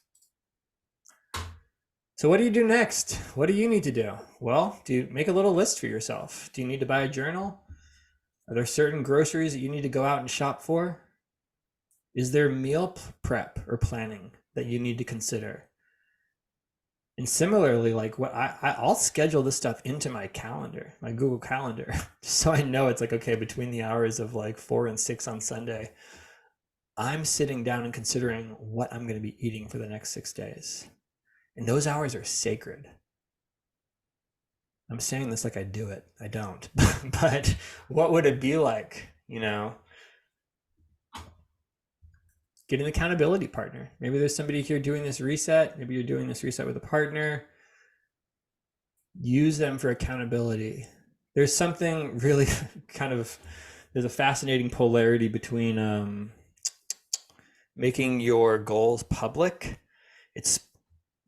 So what do you do next? What do you need to do? Well, do you make a little list for yourself? Do you need to buy a journal? Are there certain groceries that you need to go out and shop for? Is there meal prep or planning that you need to consider? And similarly, like what I'll schedule this stuff into my calendar, my Google Calendar, so I know it's like, okay, between the hours of like 4 and 6 on Sunday, I'm sitting down and considering what I'm going to be eating for the next 6 days. And those hours are sacred. I'm saying this like I do it. I don't. But what would it be like, get an accountability partner. Maybe there's somebody here doing this reset. Maybe you're doing this reset with a partner. Use them for accountability. There's something really there's a fascinating polarity between making your goals public. It's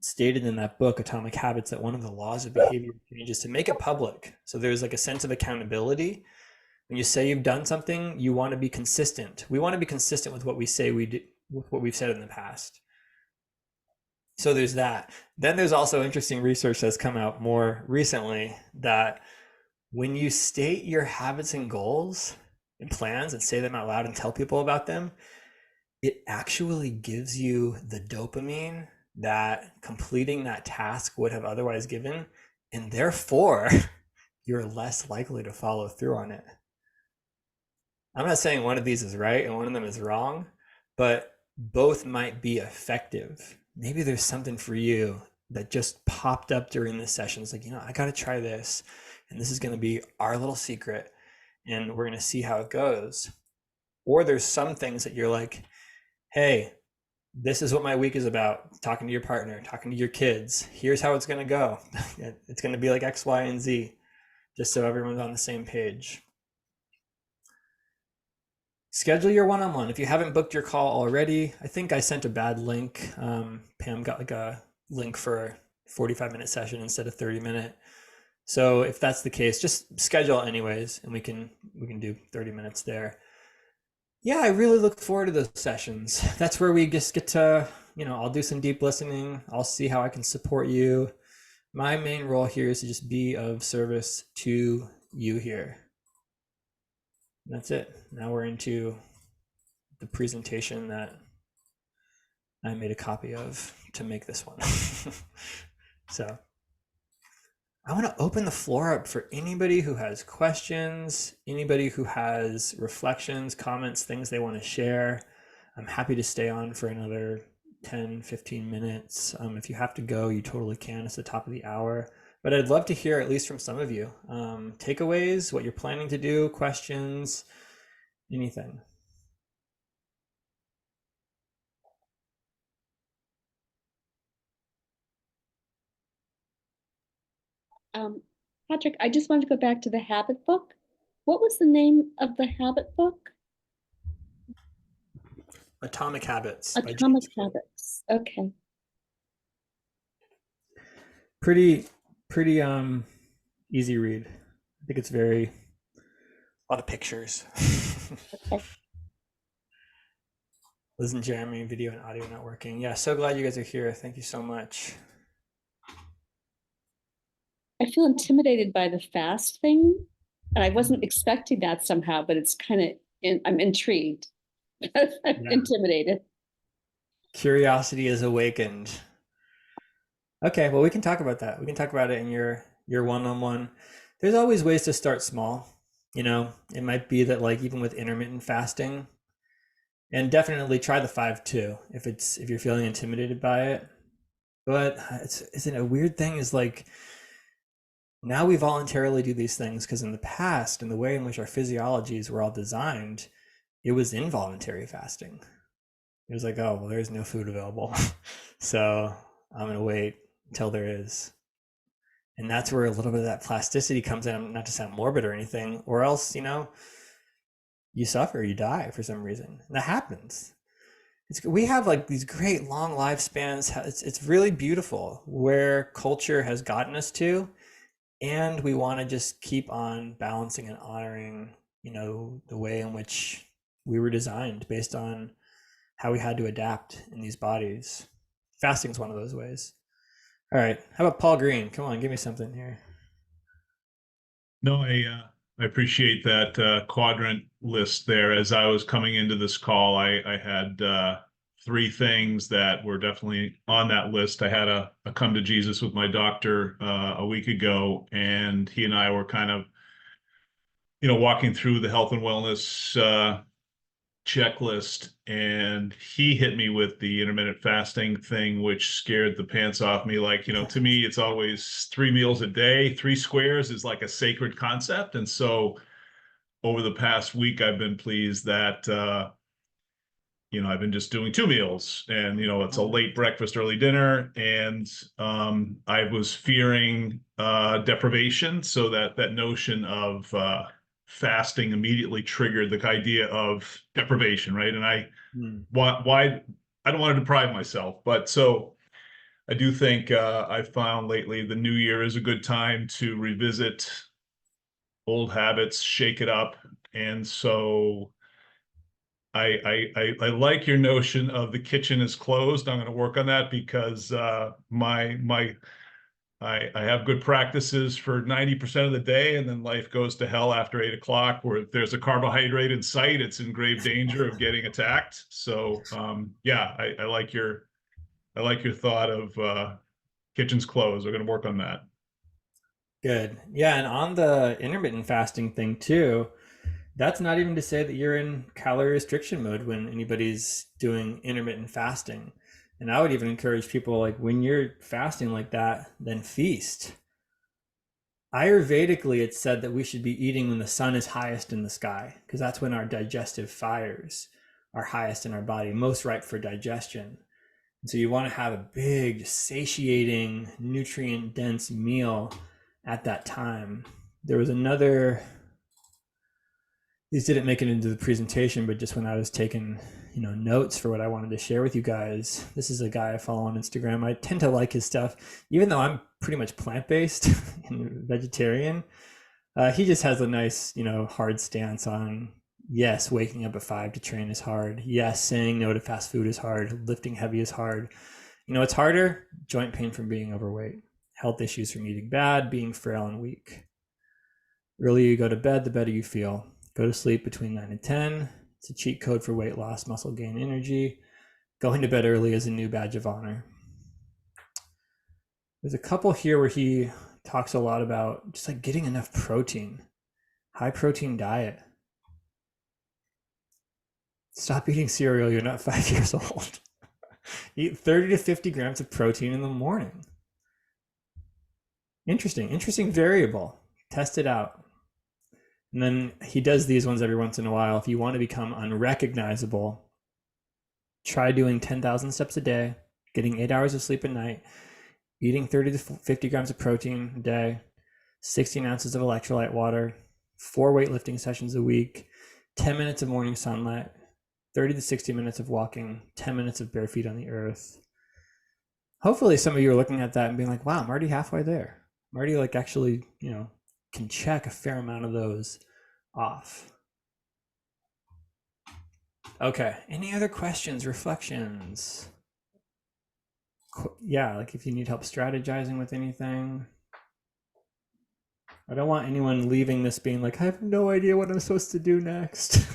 stated in that book, Atomic Habits, that one of the laws of behavior change is to make it public. So there's like a sense of accountability. When you say you've done something, you want to be consistent. We want to be consistent with what we say we do, with what we've said in the past. So there's that. Then there's also interesting research that's come out more recently that when you state your habits and goals and plans and say them out loud and tell people about them, it actually gives you the dopamine that completing that task would have otherwise given, and therefore you're less likely to follow through on it. I'm not saying one of these is right and one of them is wrong, but both might be effective. Maybe there's something for you that just popped up during this session. It's like, I got to try this, and this is going to be our little secret, and we're going to see how it goes. Or there's some things that you're like, hey, this is what my week is about. Talking to your partner, talking to your kids. Here's how it's going to go. It's going to be like X, Y, and Z, just so everyone's on the same page. Schedule your one-on-one. If you haven't booked your call already, I think I sent a bad link. Pam got like a link for a 45-minute session instead of 30-minute. So if that's the case, just schedule anyways, and we can do 30 minutes there. Yeah, I really look forward to those sessions. That's where we just get to, I'll do some deep listening. I'll see how I can support you. My main role here is to just be of service to you here. That's it. Now we're into the presentation that I made a copy of to make this one. So I want to open the floor up for anybody who has questions, anybody who has reflections, comments, things they want to share. I'm happy to stay on for another 10, 15 minutes. If you have to go, you totally can. It's the top of the hour. But I'd love to hear, at least from some of you, takeaways, what you're planning to do, questions, anything. Patrick, I just wanted to go back to the habit book. What was the name of the habit book? Atomic Habits. Atomic Habits. Okay. Pretty easy read. I think it's a lot of pictures. Okay. Liz and Jeremy, video and audio not working. Yeah, so glad you guys are here. Thank you so much. I feel intimidated by the fast thing, and I wasn't expecting that somehow, but it's kind of, I'm intrigued. I'm Yeah. intimidated. Curiosity is awakened. Okay, well, we can talk about that. We can talk about it in your one-on-one. There's always ways to start small. It might be that like even with intermittent fasting, and definitely try the 5-2 if you're feeling intimidated by it. But isn't a weird thing is like now we voluntarily do these things because in the past, in the way in which our physiologies were all designed, it was involuntary fasting. It was like, oh, well, there's no food available. So I'm going to wait until there is. And that's where a little bit of that plasticity comes in, not to sound morbid or anything, or else, you suffer, you die for some reason. And that happens. We have like these great long lifespans. It's really beautiful where culture has gotten us to, and we want to just keep on balancing and honoring, the way in which we were designed based on how we had to adapt in these bodies. Fasting is one of those ways. All right, how about Paul Green? Come on, give me something here. No, I appreciate that quadrant list there. As I was coming into this call, I had three things that were definitely on that list. I had a come to Jesus with my doctor a week ago, and he and I were kind of, walking through the health and wellness checklist, and he hit me with the intermittent fasting thing, which scared the pants off me. Like, to me, it's always 3 meals a day. 3 squares is like a sacred concept. And so over the past week, I've been pleased that, I've been just doing 2 meals and, it's a late breakfast, early dinner. And I was fearing deprivation. So that notion of fasting immediately triggered the idea of deprivation, right? And why I don't want to deprive myself, but so I do think I've found lately the new year is a good time to revisit old habits, shake it up. And so I like your notion of the kitchen is closed. I'm going to work on that because I have good practices for 90% of the day, and then life goes to hell after 8 o'clock, where if there's a carbohydrate in sight, it's in grave danger of getting attacked. So yeah, I like your thought of kitchen's closed. We're going to work on that. Good. Yeah, and on the intermittent fasting thing too, that's not even to say that you're in calorie restriction mode when anybody's doing intermittent fasting. And I would even encourage people like when you're fasting like that, then feast. Ayurvedically, it's said that we should be eating when the sun is highest in the sky, because that's when our digestive fires are highest in our body, most ripe for digestion. And so you want to have a big, satiating, nutrient dense meal at that time. There was another, these didn't make it into the presentation, but just when I was taking, notes for what I wanted to share with you guys, this is a guy I follow on Instagram. I tend to like his stuff, even though I'm pretty much plant-based and vegetarian. He just has a nice, hard stance on, yes, waking up at 5 to train is hard. Yes, saying no to fast food is hard. Lifting heavy is hard. It's harder? Joint pain from being overweight, health issues from eating bad, being frail and weak. Earlier you go to bed, the better you feel. Go to sleep between 9 and 10. It's a cheat code for weight loss, muscle gain, energy. Going to bed early is a new badge of honor. There's a couple here where he talks a lot about just like getting enough protein, high protein diet. Stop eating cereal, you're not 5 years old. Eat 30 to 50 grams of protein in the morning. Interesting variable. Test it out. And then he does these ones every once in a while. If you want to become unrecognizable, try doing 10,000 steps a day, getting 8 hours of sleep at night, eating 30 to 50 grams of protein a day, 16 ounces of electrolyte water, 4 weightlifting sessions a week, 10 minutes of morning sunlight, 30 to 60 minutes of walking, 10 minutes of bare feet on the earth. Hopefully some of you are looking at that and being like, wow, I'm already halfway there. I'm already like actually, can check a fair amount of those off. Okay. Any other questions, reflections? Yeah, like if you need help strategizing with anything. I don't want anyone leaving this being like, I have no idea what I'm supposed to do next.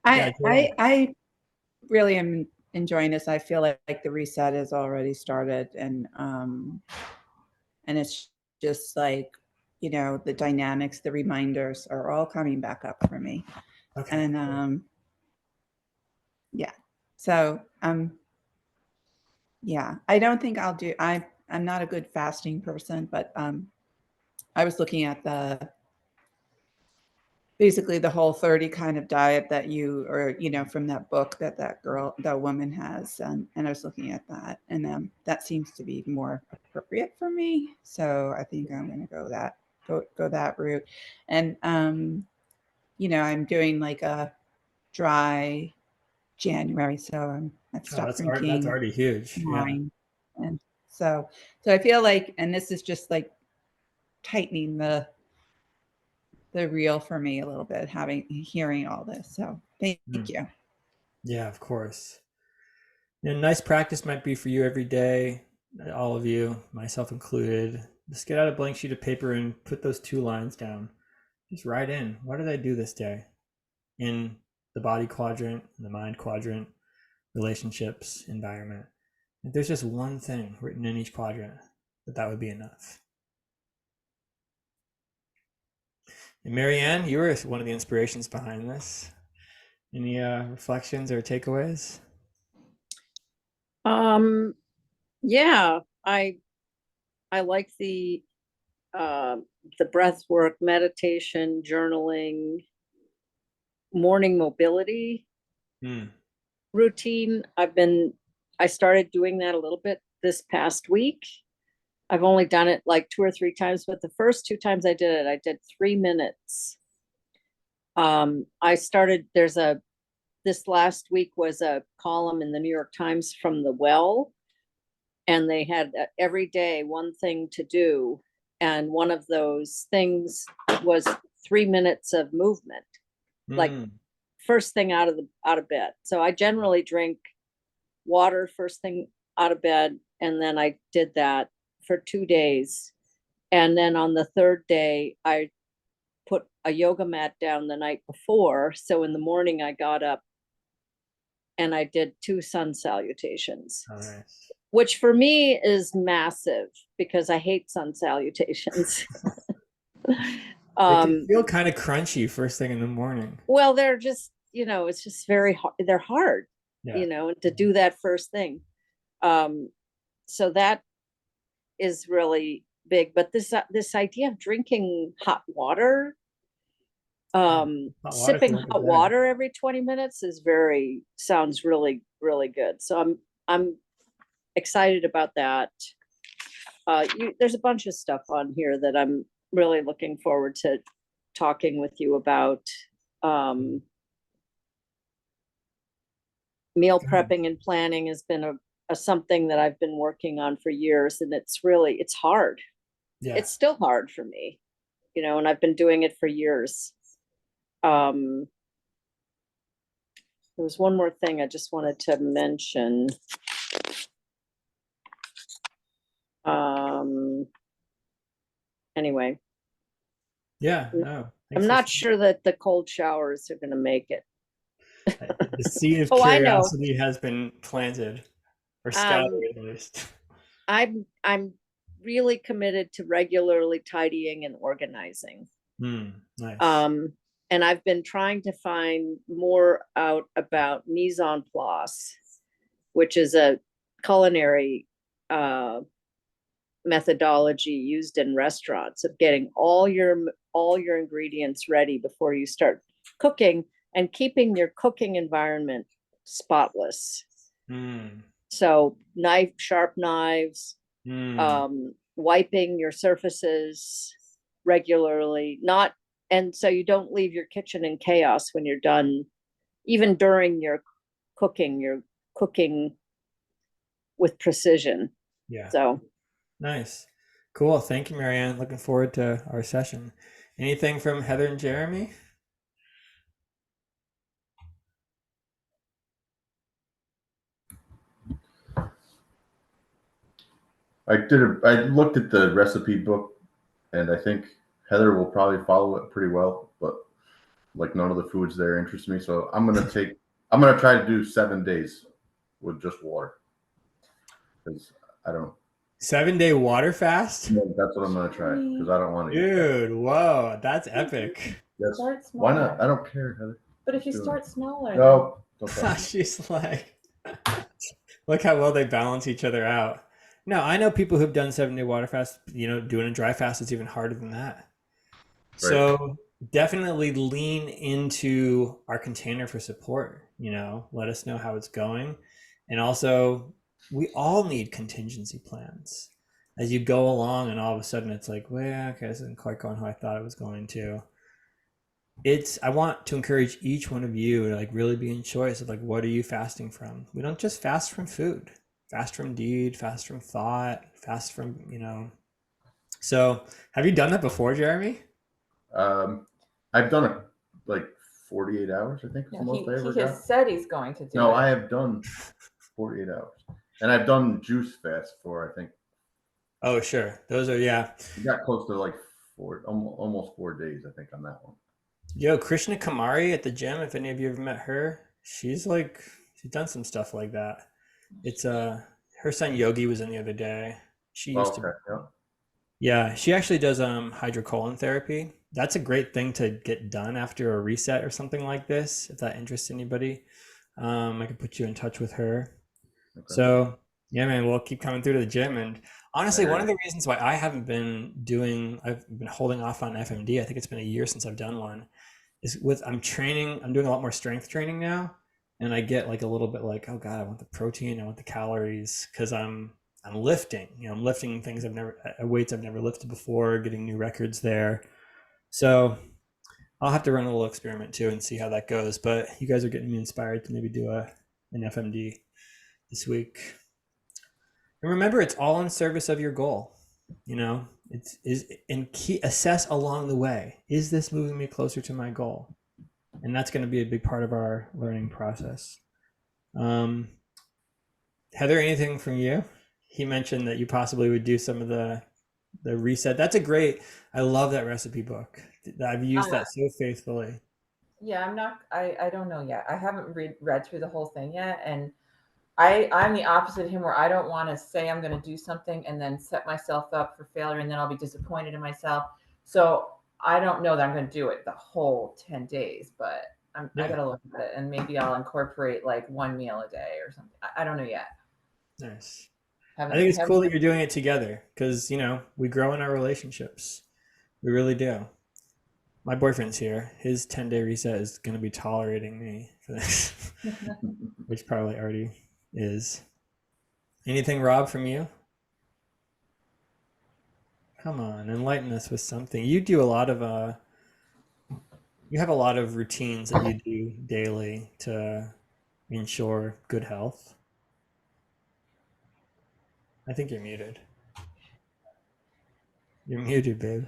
Yeah, Joanne. I really am enjoying this. I feel like the reset has already started, and it's just like, you know, the dynamics, the reminders are all coming back up for me. Okay. And yeah. So yeah, I don't think I'll do I'm not a good fasting person, but I was looking at the basically the Whole30 kind of diet that you, or you know, from that book that woman has, and I was looking at that, and that seems to be more appropriate for me. So I think I'm going to go that route. And you know, I'm doing like a dry January, so I've Oh, stopped that's drinking already huge. Yeah. wine, and so I feel like, and this is just like tightening the reel for me a little bit, hearing all this. So thank Mm. you. Yeah, of course. And nice practice might be for you every day, all of you, myself included. Just get out a blank sheet of paper and put those 2 lines down. Just write in, what did I do this day? In the body quadrant, the mind quadrant, relationships, environment. If there's just one thing written in each quadrant, that would be enough. And Marianne, you were one of the inspirations behind this. Any reflections or takeaways? Yeah, I like the breath work, meditation, journaling, morning mobility Hmm. routine. I started doing that a little bit this past week. I've only done it like 2 or 3 times, but the first 2 times I did it, I did 3 minutes. I started, this last week was a column in the New York Times from the Well, and they had every day one thing to do. And one of those things was 3 minutes of movement, like first thing out of bed. So I generally drink water first thing out of bed, and then I did that for 2 days. And then on the third day, I put a yoga mat down the night before. So in the morning, I got up and I did 2 sun salutations. Oh, nice. Which for me is massive because I hate sun salutations. They can feel kind of crunchy first thing in the morning. Well, they're just, it's just very hard. They're hard, Yeah. to do that first thing. So that is really big. But this idea of drinking hot water, sipping hot water every 20 minutes sounds really, really good. So I'm excited about that. There's a bunch of stuff on here that I'm really looking forward to talking with you about. Meal prepping and planning has been a something that I've been working on for years, and it's hard. Yeah. It's still hard for me, and I've been doing it for years. There was one more thing I just wanted to mention. Anyway. Yeah, no. I'm not sure that the cold showers are going to make it. The seed of I know. curiosity has been planted, or scattered at least. I'm really committed to regularly tidying and organizing. Nice. And I've been trying to find more out about mise en place, which is a culinary methodology used in restaurants of getting all your ingredients ready before you start cooking and keeping your cooking environment spotless. So sharp knives, wiping your surfaces regularly, and so you don't leave your kitchen in chaos when you're done. Even during your cooking, you're cooking with precision. Yeah. So nice. Cool. Thank you, Marianne. Looking forward to our session. Anything from Heather and Jeremy? I looked at the recipe book, and I think Heather will probably follow it pretty well, but like none of the foods there interest me. So I'm gonna try to do 7 days with just water. Because I don't 7-day water fast? that's what I'm gonna try because I don't want to eat that. Dude, whoa, that's epic. Yes. Start Why not? smaller. I don't care, Heather. But if you Do it. start smaller, No, don't talk to me. She's like, look how well they balance each other out. No, I know people who've done 7-day water fast. Doing a dry fast is even harder than that. So definitely lean into our container for support. Let us know how it's going. And also, we all need contingency plans as you go along, and all of a sudden it's like, well, okay, this isn't quite going how I thought it was going to. I want to encourage each one of you to like really be in choice of like, what are you fasting from? We don't just fast from food, fast from deed, fast from thought, fast from, So have you done that before, Jeremy? I've done it like 48 hours, I think is the most I ever he got. has said he's going to do No, it. I have done 48 hours. And I've done juice fast for, I think, Oh, sure. Those are, yeah. we got close to like almost 4 days, I think, on that one. Yo, Krishna Kamari at the gym, if any of you ever met her, she's done some stuff like that. It's her son Yogi was in the other day. She used to, yeah, she actually does hydrocolon therapy. That's a great thing to get done after a reset or something like this. If that interests anybody, I could put you in touch with her. Okay. So yeah, man, we'll keep coming through to the gym. And honestly, one of the reasons why I've been holding off on FMD, I think it's been a year since I've done one, is I'm doing a lot more strength training now. And I get like a little bit like, oh God, I want the protein, I want the calories, because I'm lifting, I'm lifting things weights I've never lifted before, getting new records there. So I'll have to run a little experiment too and see how that goes. But you guys are getting me inspired to maybe do an FMD this week. And remember, it's all in service of your goal. Assess along the way. Is this moving me closer to my goal? And that's going to be a big part of our learning process. Heather, anything from you? He mentioned that you possibly would do some of the reset. That's I love that recipe book. I've used that so faithfully. Yeah, I don't know yet. I haven't read through the whole thing yet. And I'm the opposite of him, where I don't want to say I'm going to do something and then set myself up for failure, and then I'll be disappointed in myself. So I don't know that I'm going to do it the whole 10 days, but I got to look at it, and maybe I'll incorporate like one meal a day or something. I don't know yet. Nice. I think it's cool that you're doing it together, because, we grow in our relationships. We really do. My boyfriend's here. His 10-day reset is going to be tolerating me for this, which probably already is. Anything, Rob, from you? Come on, enlighten us with something. You have a lot of routines that you do daily to ensure good health. I think you're muted. You're muted, babe.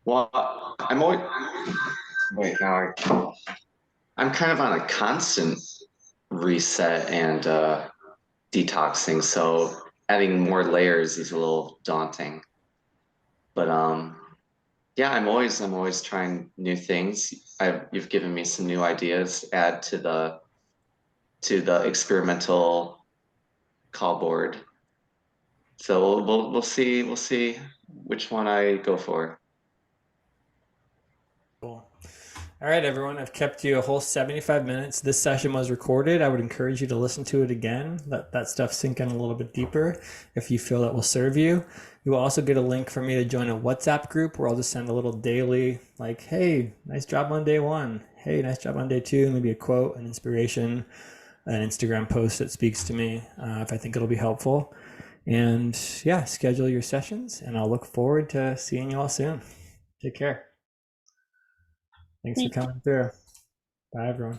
Well, I'm kind of on a constant reset and detoxing, so adding more layers is a little daunting. But yeah, I'm always trying new things. You've given me some new ideas. Add to the experimental call board. So we'll see which one I go for. Cool. All right, everyone, I've kept you a whole 75 minutes. This session was recorded. I would encourage you to listen to it again, let that stuff sink in a little bit deeper if you feel that will serve you. You will also get a link for me to join a WhatsApp group where I'll just send a little daily, like, hey, nice job on day 1. Hey, nice job on day 2. Maybe a quote, an inspiration, an Instagram post that speaks to me if I think it'll be helpful. And yeah, schedule your sessions, and I'll look forward to seeing you all soon. Take care. Thanks for coming through. Bye, everyone.